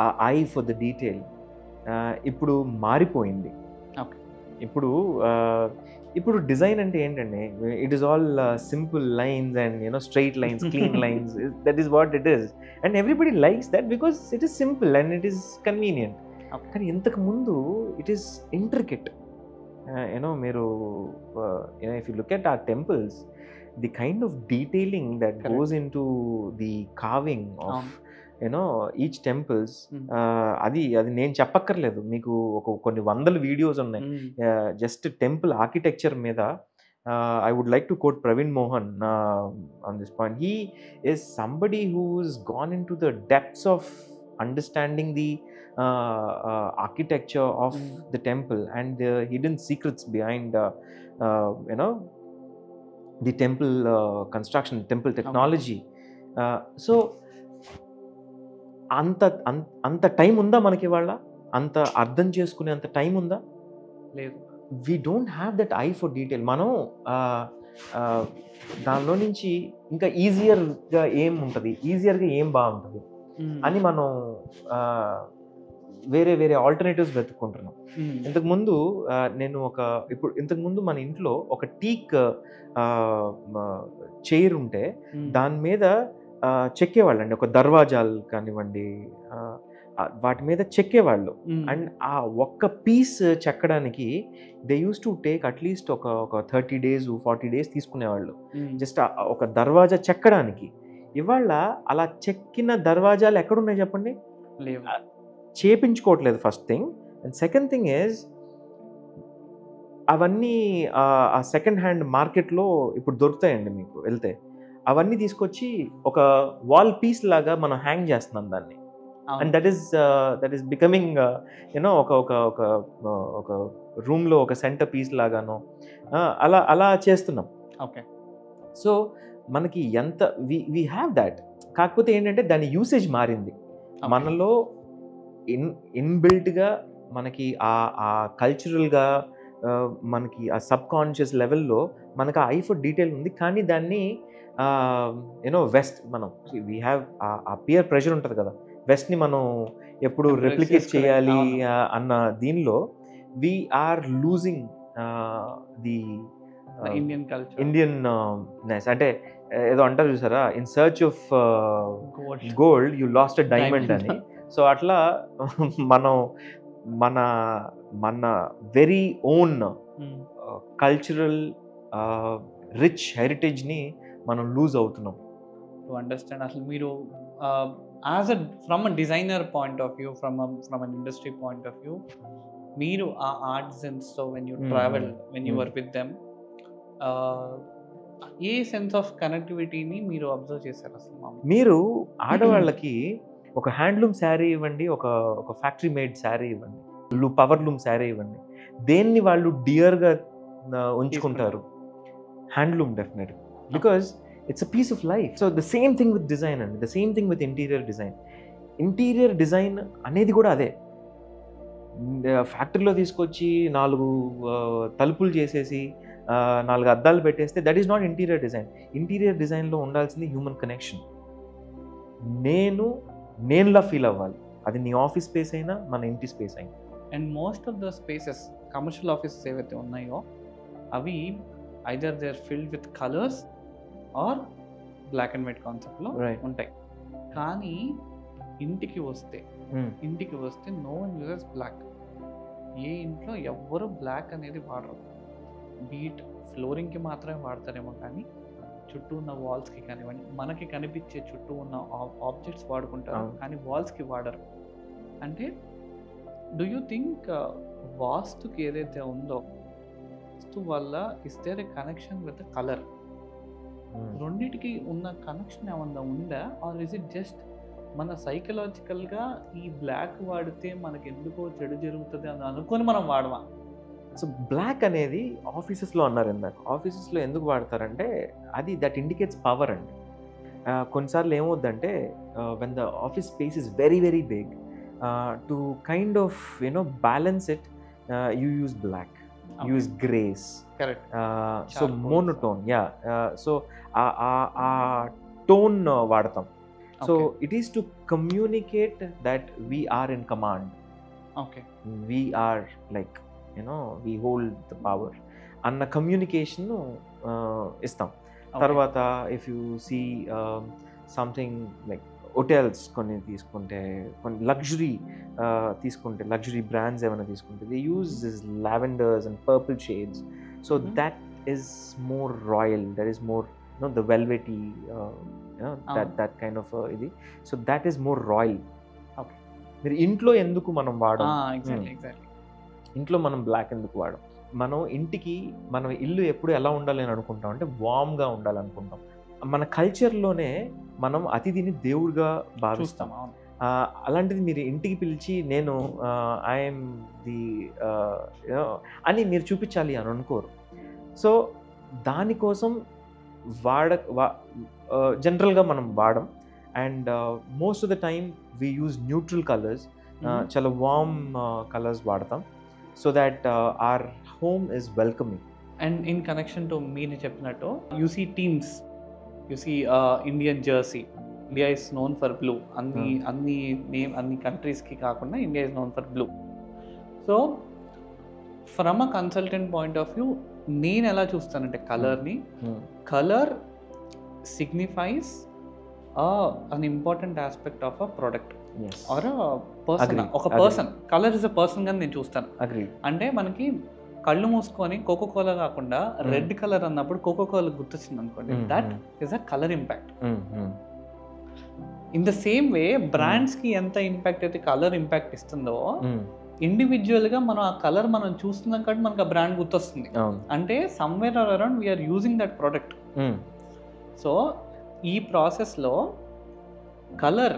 ఆ ఐ ఫర్ ద డీటెయిల్ ఇప్పుడు మారిపోయింది. Okay. ఇప్పుడు డిజైన్ అంటే ఏంటండి, it is all simple lines and straight lines, clean lines, that is what it is. And everybody likes that because it is simple and it is convenient. కానీ ఇంతకు ముందు it is ఇంట్రికెట్. మీరు if you look at our temples, the kind of detailing that Correct. goes into the carving of each temples, అది నేను చెప్పక్కర్లేదు, మీకు కొన్ని వందల వీడియోస్ ఉన్నాయి జస్ట్ టెంపుల్ ఆర్కిటెక్చర్ మీద. I would like to quote Praveen Mohan on this point. He is somebody who's gone into the depths of understanding the architecture of the temple and the hidden secrets behind the temple construction, temple technology. So అంత time ఉందా మనకి ఇవాళ? అంత అర్థం చేసుకునే అంత time ఉందా? లేదు. We don't have that I for detail. మనం దానిలో నుంచి ఇంకా ఈజియర్గా ఏం ఉంటుంది, ఈజియర్గా ఏం బాగుంటుంది అని మనం వేరే ఆల్టర్నేటివ్స్ వెతుక్కుంటున్నాం. ఇంతకుముందు ఇంతకుముందు మన ఇంట్లో ఒక టీక్ చైర్ ఉంటే దాని మీద చెక్కేవాళ్ళండి, ఒక దర్వాజాలు కానివ్వండి, వాటి మీద చెక్కేవాళ్ళు. అండ్ ఆ ఒక్క పీస్ చెక్కడానికి they used to take at least ఒక 30 days 40 days తీసుకునేవాళ్ళు జస్ట్ ఒక దర్వాజా చెక్కడానికి. ఇవాళ అలా చెక్కిన దర్వాజాలు ఎక్కడున్నాయి చెప్పండి? చేపించుకోవట్లేదు, first thing. And second thing is అవన్నీ ఆ సెకండ్ హ్యాండ్ మార్కెట్లో ఇప్పుడు దొరుకుతాయండి, మీకు వెళ్తే అవన్నీ తీసుకొచ్చి ఒక వాల్ పీస్ లాగా మనం హ్యాంగ్ చేస్తున్నాం దాన్ని. అండ్ దట్ ఈస్ బికమింగ్ ఒక రూమ్లో ఒక సెంటర్ పీస్ లాగానో అలా చేస్తున్నాం. ఓకే. సో మనకి ఎంత వీ హ్యావ్ దాట్, కాకపోతే ఏంటంటే దాని యూసేజ్ మారింది. మనలో ఇన్బిల్ట్గా మనకి ఆ కల్చరల్గా మనకి ఆ సబ్ కాన్షియస్ లెవెల్లో మనకు ఆ ఐ ఫర్ డీటెయిల్ ఉంది. కానీ దాన్ని వెస్ట్ మనం we have uh peer pressure ఉంటుంది కదా, వెస్ట్ని మనం ఎప్పుడు రెప్లికేట్ చేయాలి అన్న దీనిలో we are losing the Indianness. అంటే ఏదో అంటారు చూసారా, in search of gold you lost a diamond అని. సో అట్లా మనం మన వెరీ ఓన్ కల్చరల్ రిచ్ హెరిటేజ్ని మనం లూజ్ అవుతున్నాం. టు అండర్స్టాండ్ అసలు మీరు from a designer point of view, from an industry point of view, మీరు ఆ ఆర్టిజన్స్తో when you travel, when you were with them, a sense of కనెక్టివిటీని మీరు అబ్జర్వ్ చేశారు అసలు? మీరు ఆడవాళ్ళకి ఒక హ్యాండ్లూమ్ శారీ ఇవ్వండి, ఒక ఫ్యాక్టరీ మేడ్ శారీ ఇవ్వండి, పవర్లూమ్ శారీ ఇవ్వండి, దేన్ని వాళ్ళు డియర్గా ఉంచుకుంటారు? Handloom definite, because it's a piece of life. So the same thing with design అండి, the same thing with interior design. Interior design అనేది కూడా అదే. ఫ్యాక్టరీలో తీసుకొచ్చి 4 తలుపులు చేసేసి 4 అద్దాలు పెట్టేస్తే that is not interior design. Interior డిజైన్లో ఉండాల్సింది హ్యూమన్ కనెక్షన్. నేనులా ఫీల్ అవ్వాలి. అది నీ ఆఫీస్ స్పేస్ అయినా మన ఇంటి స్పేస్ అయినా. And most of the spaces commercial offices ఏవైతే ఉన్నాయో అవి either they are filled with colours or black and white కాన్సెప్ట్లో ఉంటాయి. కానీ ఇంటికి వస్తే నో వన్ యూజెస్ బ్లాక్. ఏ ఇంట్లో ఎవ్వరు బ్లాక్ అనేది వాడరు. బీట్ ఫ్లోరింగ్కి మాత్రమే వాడతారేమో కానీ చుట్టూ ఉన్న వాల్స్కి కానివ్వండి, మనకి కనిపించే చుట్టూ ఉన్న ఆబ్జెక్ట్స్ వాడుకుంటారు కానీ వాల్స్కి వాడరు. అంటే డూ యూ థింక్ వాస్తుకి ఏదైతే ఉందో వాస్తు వల్ల is there a connection with colour? రెండిటికి ఉన్న కనెక్షన్ ఏమన్నా ఉందా, ఆర్ ఇస్ ఇట్ జస్ట్ మన సైకలాజికల్గా ఈ బ్లాక్ వాడితే మనకి ఎందుకో చెడు జరుగుతుంది అని అనుకొని మనం వాడమా? సో బ్లాక్ అనేది ఆఫీసెస్లో అన్నారు ఇందాక. ఆఫీసెస్లో ఎందుకు వాడతారంటే అది దట్ ఇండికేట్స్ పవర్ అండి. కొన్నిసార్లు ఏమవుద్దంటే when the office space is very very big, to kind of balance it you use black, use greys, correct. So monotone, so ఆ టోన్ వాడతాం. So it is to communicate that we are in command, we are like we hold the power అన్న communication ఇస్తాం. తర్వాత if you see something like hotels కొన్ని తీసుకుంటే, కొన్ని luxury brands ఏమైనా తీసుకుంటే they use this lavenders and purple shades. So that is more royal, that is more the velvety, that kind of ఇది. So that is more royal. మీరు ఇంట్లో ఎందుకు మనం వాడం, ఇంట్లో మనం బ్లాక్ ఎందుకు వాడం? మన ఇల్లు ఎప్పుడు ఎలా ఉండాలి అని అనుకుంటాం అంటే వామ్గా ఉండాలనుకుంటాం. మన కల్చర్లోనే మనం అతిథిని దేవుడిగా భావిస్తాం. అలాంటిది మీరు ఇంటికి పిలిచి నేను ఐఎమ్ ది అని మీరు చూపించాలి అని అనుకోరు. సో దానికోసం జనరల్గా మనం వాడం. And most of the time we use neutral colours, చాలా వార్మ్ కలర్స్ వాడతాం. So that our home is welcoming. And in connection to మీరు చెప్పినట్టు, you see teams, you see Indian jersey. India is known for blue. అన్ని కంట్రీస్కి కాకుండా India is known for blue. So from a consultant point of view, నేను ఎలా చూస్తానంటే కలర్ని, colour signifies an important aspect of a product. Or a person. ఒక person, colour is a person గా నేను చూస్తాను. అంటే మనకి కళ్ళు మూసుకొని కోకో కోలా కాకుండా రెడ్ కలర్ అన్నప్పుడు కోకో కోలా గుర్తొచ్చింది అనుకోండి, that is a colour impact. In the same way brands కి ఎంత ఇంపాక్ట్ అయితే కలర్ ఇంపాక్ట్ ఇస్తుందో, ఇండివిజువల్ గా మనం ఆ కలర్ మనం చూస్తున్నాం కాబట్టి మనకు ఆ బ్రాండ్ గుర్తొస్తుంది. అంటే somewhere around we're using that product. So ఈ ప్రాసెస్లో కలర్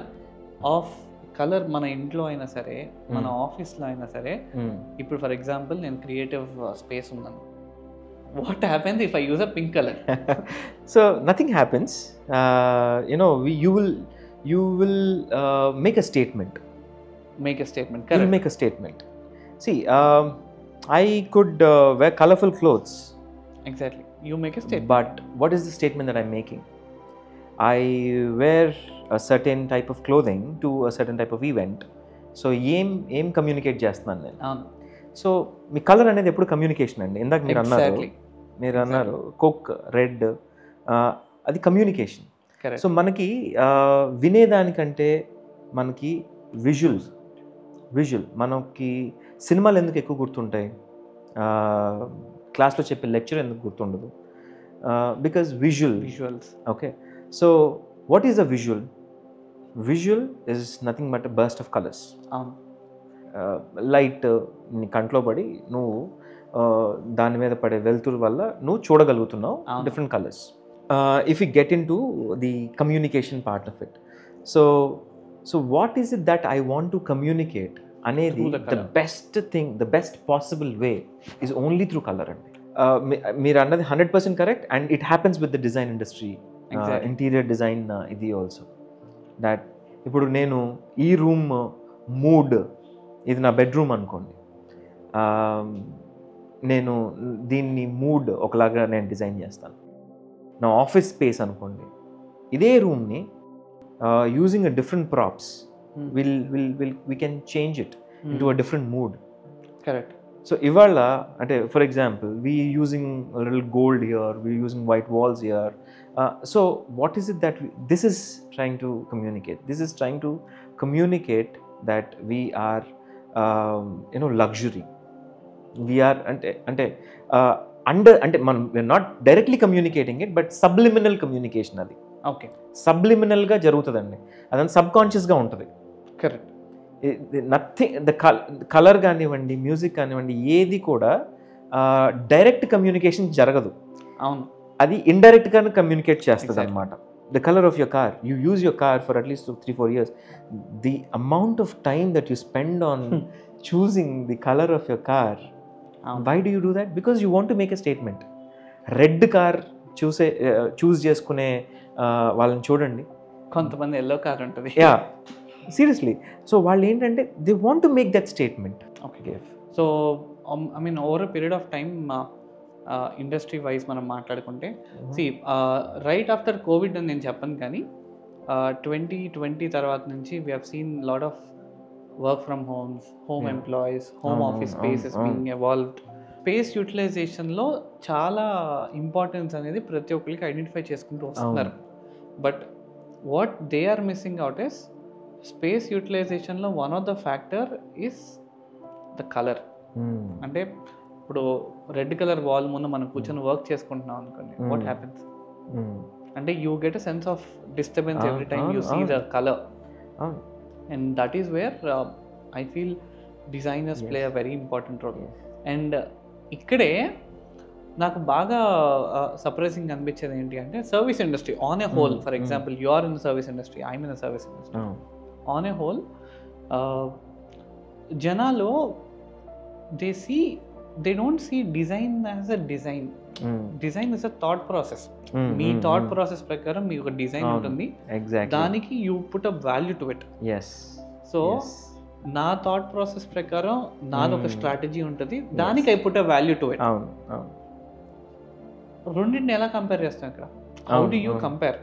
మన ఇంట్లో అయినా సరే, మన ఆఫీస్లో అయినా సరే, ఇప్పుడు ఫర్ ఎగ్జాంపుల్ నేను క్రియేటివ్ స్పేస్ ఉన్నాను, what happens if I use a pink colour? So nothing happens. you will make a statement. Correct. Make a statement. See, I could wear colorful clothes. Exactly. You make a statement. But what is the statement that I'm making? I wear a certain type of clothing to a certain type of event. So ఏం communicate చేస్తున్నాను నేను? So మీ colour అనేది ఎప్పుడు communication అండి. ఇందాక మీరు అన్నారు coke red, అది కమ్యూనికేషన్. సో మనకి వినేదానికంటే మనకి విజువల్ మనకి సినిమాలు ఎందుకు ఎక్కువ గుర్తుంటాయి, క్లాస్లో చెప్పే లెక్చర్ ఎందుకు గుర్తుండదు? Because visuals. Okay, so what is a visual? Visual is nothing but a burst of colors. Light నీ కంట్లో పడి నువ్వు దాని మీద పడే వెలుతురు వల్ల నువ్వు చూడగలుగుతున్నావు different colours. If you get into the communication part of it, so what is it that I want to communicate అనేది the best possible way is only through colour అండి. మీరు అన్నది 100% correct. And it happens with the design industry, interior design ఇది also. That ఇప్పుడు నేను ఈ room mood ఇది నా బెడ్రూమ్ అనుకోండి, నేను దీన్ని మూడ్ ఒకలాగా నేను డిజైన్ చేస్తాను. నా ఆఫీస్ స్పేస్ అనుకోండి, ఇదే రూమ్ని using a different props we can change it into a different mood. Correct. So ఇవాళ అంటే for example we using a little gold here, we using white walls here, so what is it that this is trying to communicate? This is trying to communicate that we are luxury. We are అంటే మనం we're not directly communicating it, but subliminal communication అది. Okay, సబ్లిమినల్గా జరుగుతుందండి, అదంతా సబ్కాన్షియస్గా ఉంటుంది. Correct. Nothing the colour కానివ్వండి, music కానివ్వండి, ఏది కూడా డైరెక్ట్ కమ్యూనికేషన్ జరగదు. అవును, అది ఇండైరెక్ట్గానే కమ్యూనికేట్ చేస్తుంది అనమాట. The colour of your car, you use your car for at least 3-4 years. The amount of time that you spend on choosing the colour of your car, why do you do that? Because you want to make a statement. Red car choose చేసుకునే వాళ్ళని చూడండి, కొంతమంది yellow car ఉంటుంది. Yeah, seriously. So వాళ్ళు ఏంటంటే they want to make that statement. Okay, so I mean over a period of time industry wise మనం మాట్లాడుకుంటే, right after Covid అని నేను చెప్పను, కానీ 2020 తర్వాత నుంచి we have seen lot of work from home employees, home office spaces being evolved. Space యూటిలైజేషన్లో చాలా ఇంపార్టెన్స్ అనేది ప్రతి ఒక్కరికి ఐడెంటిఫై చేసుకుంటూ వస్తున్నారు. But what they are missing out is space యూటిలైజేషన్లో one of the factor is the colour. అంటే ఇప్పుడు రెడ్ కలర్ వాల్ ముందు మనం కూర్చొని వర్క్ చేసుకుంటున్నాం అనుకోండి, వాట్ హ్యాపెన్స్ అంటే you get a sense of disturbance every time you see the colour, and that is where I feel designers play a very important role. And ఇక్కడే నాకు బాగా surprising అనిపించేది ఏంటి అంటే, service industry on a whole, for example you are in the service industry, I'm in the service industry, on a whole జనాలు they don't see design as a design. Design is a thought process. మీ thought process ప్రకారం మీకు ఒక design ఉంటుంది, దానికి you put a value to it. So నా thought process ప్రకారం నాది ఒక స్ట్రాటజీ ఉంటుంది, దానికి I put a value to it. రెండింటిని ఎలా కంపేర్ చేస్తాం ఇక్కడ? How do you compare,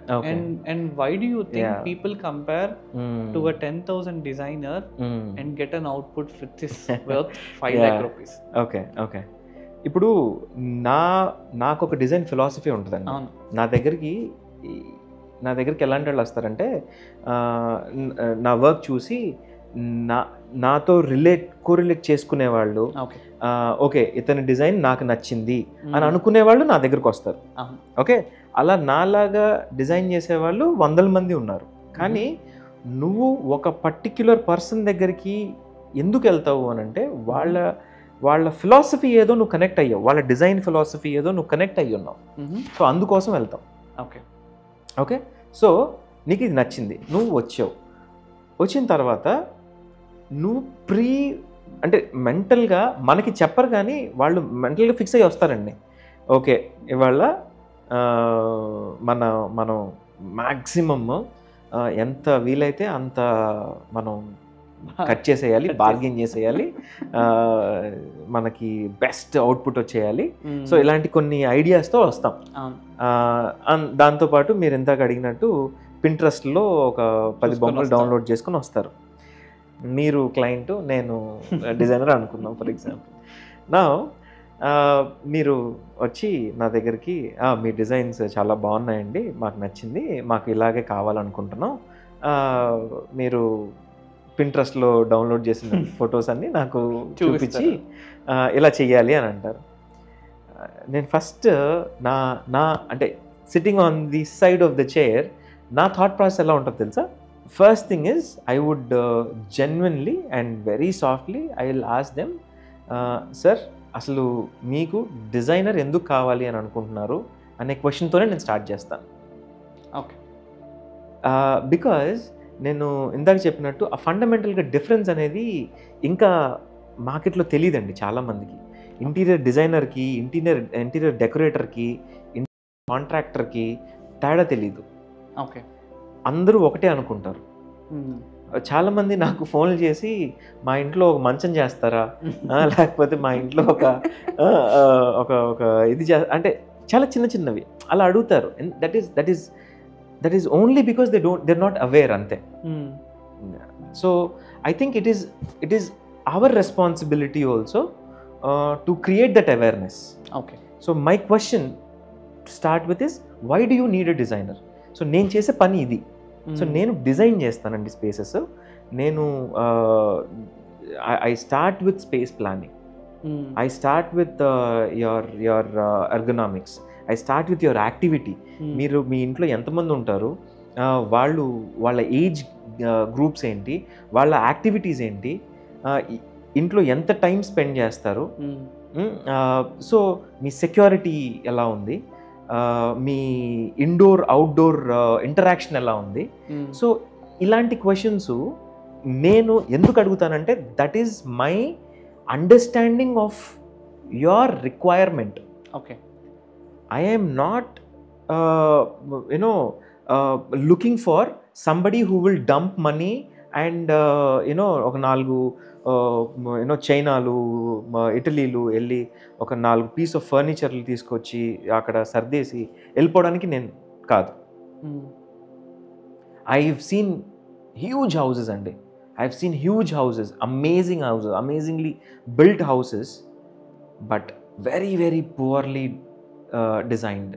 and why do you think people compare to a 10,000 designer and get an output with this worth 5 lakh rupees? Okay, ఇప్పుడు నాకు ఒక design philosophy ఉంటుందండి. నా దగ్గరికి ఎలాంటి వాళ్ళు వస్తారంటే, నా వర్క్ చూసి నాతో కోరిలేట్ చేసుకునే వాళ్ళు, ఓకే ఇతని డిజైన్ నాకు నచ్చింది అని అనుకునే వాళ్ళు నా దగ్గరకు వస్తారు. ఓకే, అలా నాలాగా డిజైన్ చేసేవాళ్ళు 100 మంది ఉన్నారు. కానీ నువ్వు ఒక పర్టిక్యులర్ పర్సన్ దగ్గరికి ఎందుకు వెళ్తావు అని అంటే, వాళ్ళ ఫిలాసఫీ ఏదో నువ్వు కనెక్ట్ అయ్యావు, వాళ్ళ డిజైన్ ఫిలాసఫీ ఏదో నువ్వు కనెక్ట్ అయ్యి ఉన్నావు. సో అందుకోసం వెళ్తావు. ఓకే, సో నీకు ఇది నచ్చింది, నువ్వు వచ్చిన తర్వాత నువ్వు అంటే మెంటల్గా మనకి చెప్పరు, కానీ వాళ్ళు మెంటల్గా ఫిక్స్ అయ్యి వస్తారండి. ఓకే, ఇవాళ మనం మ్యాక్సిమమ్ ఎంత వీలైతే అంత మనం కట్ చేసేయాలి, బార్గెన్ చేసేయాలి, మనకి బెస్ట్ అవుట్పుట్ వచ్చేయాలి. సో ఇలాంటి కొన్ని ఐడియాస్తో వస్తాం. దాంతోపాటు మీరు ఇందాక అడిగినట్టు పింట్రెస్ట్లో ఒక 10 బొమ్మలు డౌన్లోడ్ చేసుకుని వస్తారు. మీరు క్లయింట్, నేను డిజైనర్ అనుకుందాం ఫర్ ఎగ్జాంపుల్. నా మీరు వచ్చి నా దగ్గరికి, మీ డిజైన్స్ చాలా బాగున్నాయండి, మాకు నచ్చింది, మాకు ఇలాగే కావాలనుకుంటున్నాం, మీరు పింట్రెస్ట్లో డౌన్లోడ్ చేసిన ఫొటోస్ అన్నీ నాకు చూపించి ఇలా చెయ్యాలి అని అంటారు. నేను ఫస్ట్ నా అంటే sitting on the side of the chair, నా థాట్ ప్రాసెస్ ఎలా ఉంటుందో తెలుసా? First thing is I would genuinely and very softly I will ask them, sir అసలు మీకు డిజైనర్ ఎందుకు కావాలి అని అనుకుంటున్నారు అనే క్వశ్చన్తోనే నేను స్టార్ట్ చేస్తాను. ఓకే, బికాజ్ నేను ఇందాక చెప్పినట్టు ఆ ఫండమెంటల్గా డిఫరెన్స్ అనేది ఇంకా మార్కెట్లో తెలియదండి చాలామందికి. ఇంటీరియర్ డిజైనర్కి, ఇంటీరియర్ డెకరేటర్కి, కాంట్రాక్టర్కి తేడా తెలీదు. ఓకే, అందరూ ఒకటే అనుకుంటారు. చాలామంది నాకు ఫోన్లు చేసి మా ఇంట్లో ఒక మంచం చేస్తారా, లేకపోతే మా ఇంట్లో ఒక ఆ, ఆ, ఒక ఒక ఇది అంటే చాలా చిన్న చిన్నవి అలా అడుగుతారు. That is only because they not aware అంతే. So I think it is our responsibility also to create that awareness. Okay. So my question start with is why do you need a designer? So నేను చేసే పని ఇది. So నేను design చేస్తానండి spaces. నేను I start with space planning, I start with your ergonomics, I start with your activity. మీరు మీ ఇంట్లో ఎంతమంది ఉంటారు, వాళ్ళ ఏజ్ గ్రూప్స్ ఏంటి, వాళ్ళ యాక్టివిటీస్ ఏంటి, ఇంట్లో ఎంత టైం స్పెండ్ చేస్తారు, సో మీ సెక్యూరిటీ ఎలా ఉంది, మీ ఇండోర్ అవుట్డోర్ ఇంటరాక్షన్ ఎలా ఉంది. సో ఇలాంటి క్వశ్చన్స్ నేను ఎందుకు అడుగుతానంటే that is my understanding of your requirement. Okay. I am not looking for somebody who will dump money and ఒక 4 చైనాలు ఇటలీలు వెళ్ళి ఒక 4 పీస్ ఆఫ్ ఫర్నిచర్లు తీసుకొచ్చి అక్కడ సర్దేసి వెళ్ళిపోవడానికి నేను కాదు. I have seen huge houses అండి, I have seen huge houses, amazing houses, amazingly built houses, but very very poorly designed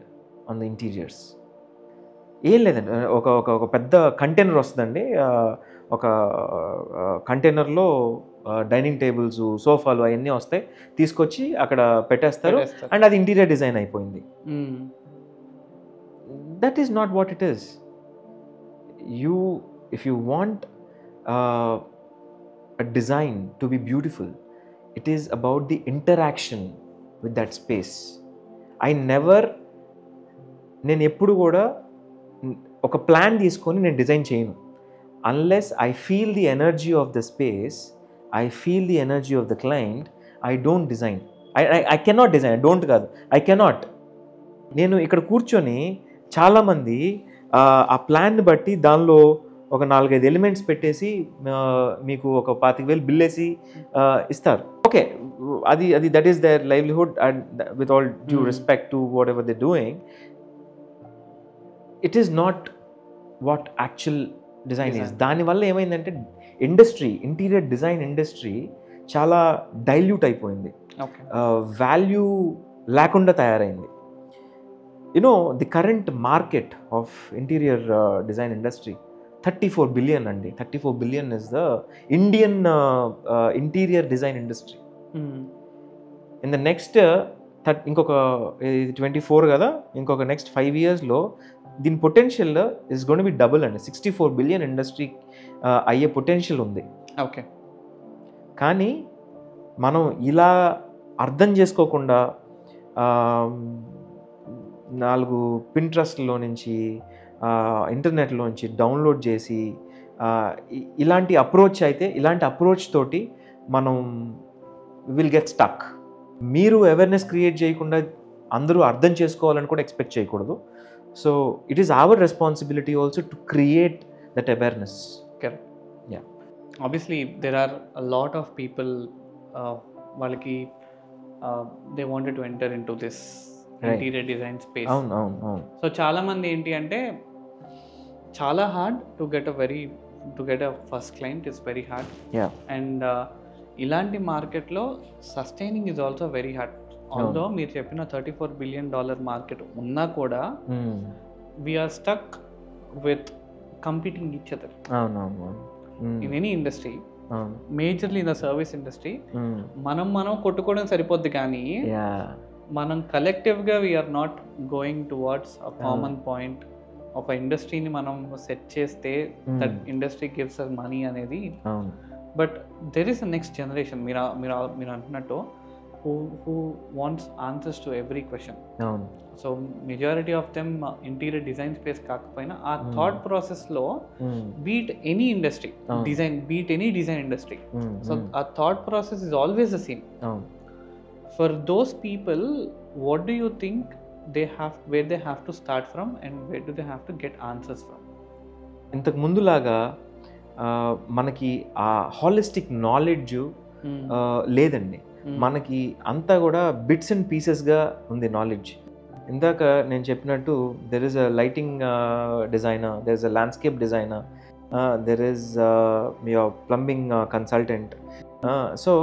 on the interiors. ఏం లేదండి, ఒక పెద్ద కంటైనర్ వస్తుందండి, ఒక కంటైనర్లో డైనింగ్ టేబుల్స్, సోఫాలు అవన్నీ వస్తాయి, తీసుకొచ్చి అక్కడ పెట్టేస్తారు అండ్ అది ఇంటీరియర్ డిజైన్ అయిపోయింది. That is not what it is. If you want a design to be beautiful, it is about the interaction with that space. నేను ఎప్పుడు కూడా ఒక ప్లాన్ తీసుకొని నేను డిజైన్ చేయను. Unless I feel the energy of the space, I feel the energy of the client, I don't design. I cannot design, I don't కాదు, I cannot. నేను ఇక్కడ కూర్చొని చాలామంది ఆ ప్లాన్ని బట్టి దానిలో ఒక 4-5 ఎలిమెంట్స్ పెట్టేసి మీకు ఒక 25,000 బిల్ వేసి ఇస్తారు. ఓకే, అది that is there livelihood and with all due respect to what ever they doing, it is not what actual design is. దానివల్ల ఏమైందంటే ఇంటీరియర్ డిజైన్ ఇండస్ట్రీ చాలా డైల్యూట్ అయిపోయింది, వాల్యూ లేకుండా తయారైంది. The current market of interior design industry 34 billion అండి. 34 billion is the Indian interior design industry. In the next ఇంకొక 24 కదా, ఇంకొక నెక్స్ట్ 5 yearsలో దీని potential is gonna be double అండి. 64 billion ఇండస్ట్రీ అయ్యే పొటెన్షియల్ ఉంది. ఓకే. కానీ మనం ఇలా అర్థం చేసుకోకుండా 4 Pinterestలో నుంచి ఇంటర్నెట్లో నుంచి డౌన్లోడ్ చేసి ఇలాంటి అప్రోచ్ తోటి మనం విల్ గెట్ స్టక్. మీరు అవేర్నెస్ క్రియేట్ చేయకుండా అందరూ అర్థం చేసుకోవాలని కూడా ఎక్స్పెక్ట్ చేయకూడదు. So it is our responsibility also to create that awareness. Correct. Yeah, obviously there are a lot of people, వాళ్ళకి they wanted to enter in to this interior design space. అవును. So చాలా మంది ఏంటి అంటే చాలా hard to get a first client is very hard. And ఇలాంటి మార్కెట్లో sustaining is also very hard. Although మీరు చెప్పిన $34 billion మార్కెట్ ఉన్నా కూడా we're stuck with competing each other in any industry, majorly in the service industry. మనం కొట్టుకోవడం సరిపోద్ది, కానీ మనం కలెక్టివ్గా we're not going towards a common point. ఒక ఇండస్ట్రీని మనం సెట్ చేస్తే that industry gives us money అనేది. But there is a next generation, మీరు అంటున్నట్టు, who wants answers to every question. సో majority of them interior design space కాకపోయినా ఆ థాట్ ప్రాసెస్లో be it any industry design, be it any design industry, so ఆ thought process is always the same. For those people, what do you think where they have to start from and where do they have to get answers from? ఇంతకు ముందులాగా మనకి ఆ holistic knowledge లేదండి. మనకి అంతా కూడా bits and పీసెస్గా ఉంది నాలెడ్జ్. ఇందాక నేను చెప్పినట్టు there is a lighting designer, there is a landscape designer, there is your plumbing consultant, so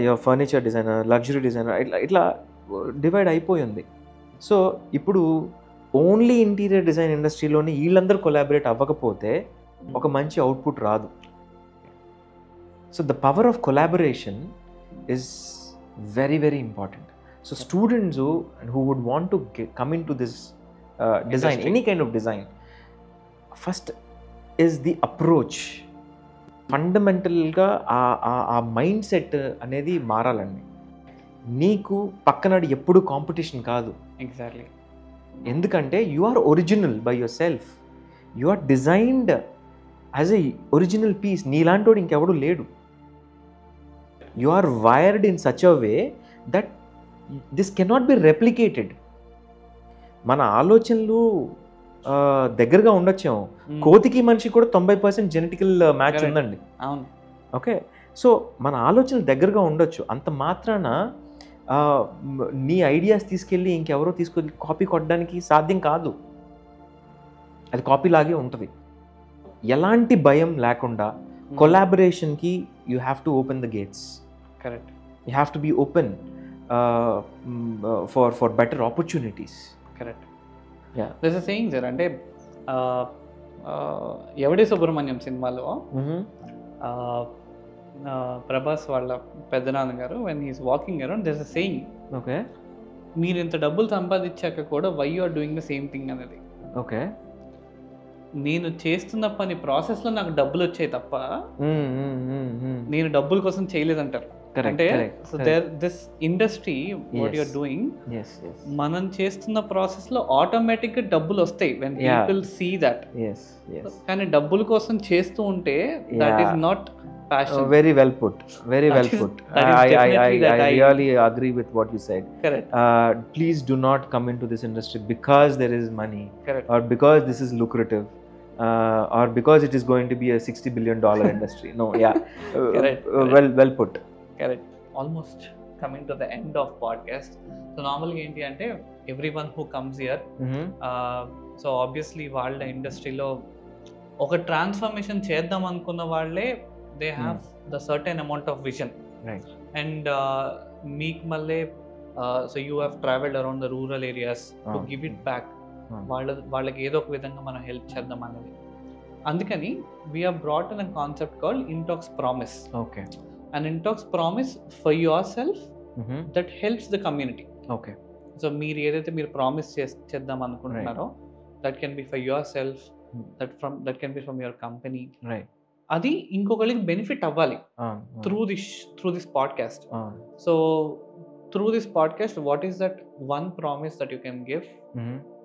your furniture designer, luxury designer, ఇట్లా డివైడ్ అయిపోయింది. సో ఇప్పుడు ఓన్లీ ఇంటీరియర్ డిజైన్ ఇండస్ట్రీలోని వీళ్ళందరూ కొలాబరేట్ అవ్వకపోతే ఒక మంచి అవుట్పుట్ రాదు. So the power of collaboration is very very important. So students who would want to come into this design, any kind of design, first is the approach. Fundamental గా ఆ mind set అనేది మారాలండి. నీకు పక్కనది ఎప్పుడు competition కాదు. Exactly. ఎందుకంటే you are original by yourself. You are designed as a original piece. నీలాంటోడు ఇంకెవడు లేడు. You are wired in such a way that this cannot be replicated. మన ఆలోచనలు దగ్గరగా ఉండొచ్చేమో. కోతికి మనిషి కూడా 90% జెనెటికల్ మ్యాచ్ ఉందండి. అవును. ఓకే, సో మన ఆలోచనలు దగ్గరగా ఉండొచ్చు. అంత మాత్రాన నీ ఐడియాస్ తీసుకెళ్ళి ఇంకెవరో తీసుకెళ్ళి కాపీ కొట్టడానికి సాధ్యం కాదు. అది కాపీ లాగే ఉంటుంది. ఎలాంటి భయం లేకుండా కొలాబరేషన్కి you have to open the gates. Correct. You have to be open for better opportunities. Correct. Yeah. There's a saying sir, అంటే ఎవడే సుబ్రహ్మణ్యం సినిమాలో ప్రభాస్ వాళ్ళ పెద్దనాన్న గారు when he is walking around, there's a saying. Okay. మీరు ఇంత డబ్బులు సంపాదించాక కూడా why you are doing the same thing అనేది. Okay. నేను చేస్తున్న పని ప్రాసెస్లో నాకు డబ్బులు వచ్చాయి తప్ప నేను డబ్బుల కోసం చేయలేదంటారు. అంటే so this industry what you are doing, మనం చేస్తున్న ప్రాసెస్ లో ఆటోమేటిక్ గా డబ్బులు వస్తాయి వెన్ పీపుల్ సీ దట్. కానీ డబ్బుల కోసం చేస్తూ ఉంటే that is not passion. Very well put. Very well put. I really agree with what you said. Correct. Please do not come into this industry because there is money. Correct. Or because this is lucrative. Or because it is going to be a $60 billion industry. No, yeah. Correct. Well put. Correct. Almost coming to the end of podcast. So normally ఏంటి అంటే everyone who comes here, so obviously వాళ్ళ ఇండస్ట్రీలో ఒక transformation చేద్దాం అనుకున్న వాళ్ళే they have the certain amount of vision, right? And meek malle so you have traveled around the rural areas to give it back. వాళ్ళకి ఏదో ఒక విధంగా మనం హెల్ప్ చేద్దాం అనేది. అందుకని we have brought in a concept called Intox Promise. Okay. An Intox Promise for yourself that helps the community. Okay. So మీరు ఏదైతే మీరు ప్రామిస్ చేద్దాం అనుకుంటున్నారో that can be for yourself, that can be from your company. Right. అది ఇంకొకరికి benefit అవ్వాలి through this podcast. So through this podcast what is that one promise that you can give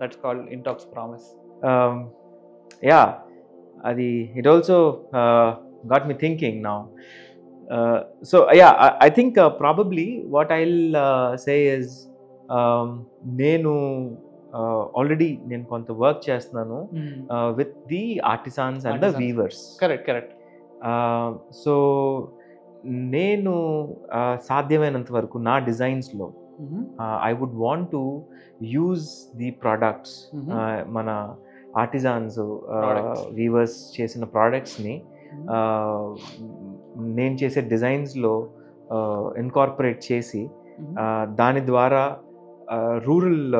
that's called ఇంటాక్స్ promise? Yeah, అది it also got me thinking now. So yeah, I think probably what I will say is, నేను already నేను కొంత work చేస్తున్నాను with the artisans and the weavers. Correct. So నేను సాధ్యమైనంత వరకు నా డిజైన్స్లో I would want to use the products, మన ఆర్టిజాన్స్ వీవర్స్ చేసిన ప్రోడక్ట్స్ని నేను చేసే డిజైన్స్లో ఇన్కార్పొరేట్ చేసి దాని ద్వారా రూరల్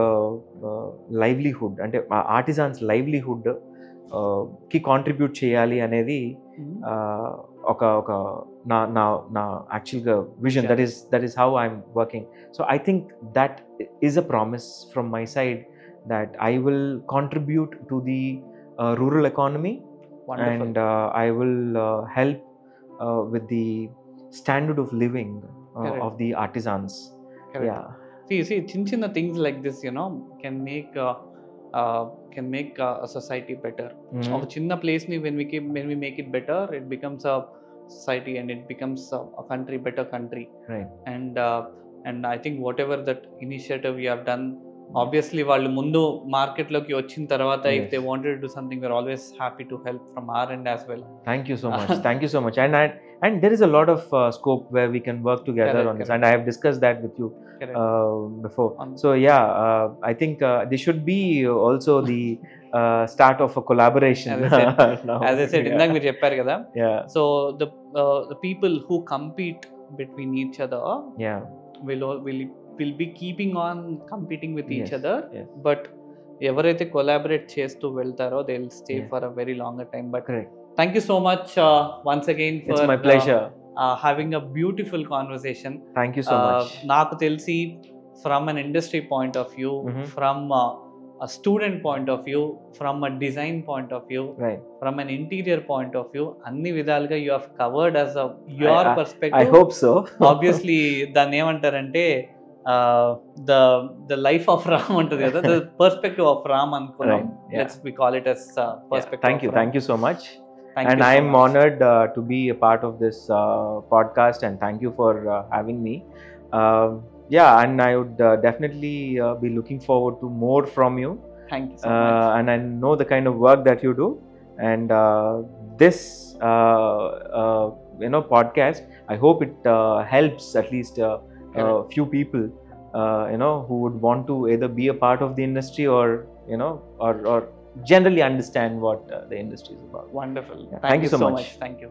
లైవ్లీహుడ్ అంటే ఆర్టిజాన్స్ లైవ్లీహుడ్ కి కాంట్రిబ్యూట్ చేయాలి అనేది ఒక నా యాక్చువల్గా vision. That is how I'm working. So I think that is a promise from my side that I will contribute to the rural economy and I will help with the standard of living of the artisans. Correct. Yeah. See, chinna things like this, you know, can make a society better. Of chinna place ni when we make it better, it becomes a society and it becomes a country, better country. Right. And I think whatever that initiative we have done obviously వాళ్ళు ముందు market లోకి వచ్చిన తర్వాత if Yes. They wanted to do something we're always happy to help from our end as well. Thank you so much. Thank you so much. And there is a lot of scope where we can work together Correct, on this. correct. And I have discussed that with you Correct. before. On- So yeah, I think this should be also the start of a collaboration. As I now. As I said Yeah. ఇందాక మీరు చెప్పారు కదా, Yeah. So the people who compete between each other Yeah. will be keeping on competing with each Yes, other, yes. but ఎవరైతే collaborate చేస్తూ వెళ్తారో they will stay Yeah. For a very longer time. But Correct. Thank you so much once again It's for my pleasure. Having a beautiful conversation. Thank you so much. నాకు తెలిసి from an industry point of view, Mhm. From a student point of view, from a design point of view, Right. from an interior point of view, అన్ని విధాలుగా you have covered as a your I perspective. hope so. Obviously దాన్ని ఏమంటారంటే the life of Ram ఉంటుంది కదా, the perspective of Ram అనుకున్నాం. Right, yeah. Let's we call it as Yeah. Perspective. Thank you so much. And I am honored to be a part of this podcast, and thank you for having me. Yeah, and I would definitely be looking forward to more from you. Thank you so much. And I know the kind of work that you do, and this podcast, I hope it helps at least few people who would want to either be a part of the industry or or generally understand what the industry is about. Wonderful. Yeah. Thank you so much. Thank you.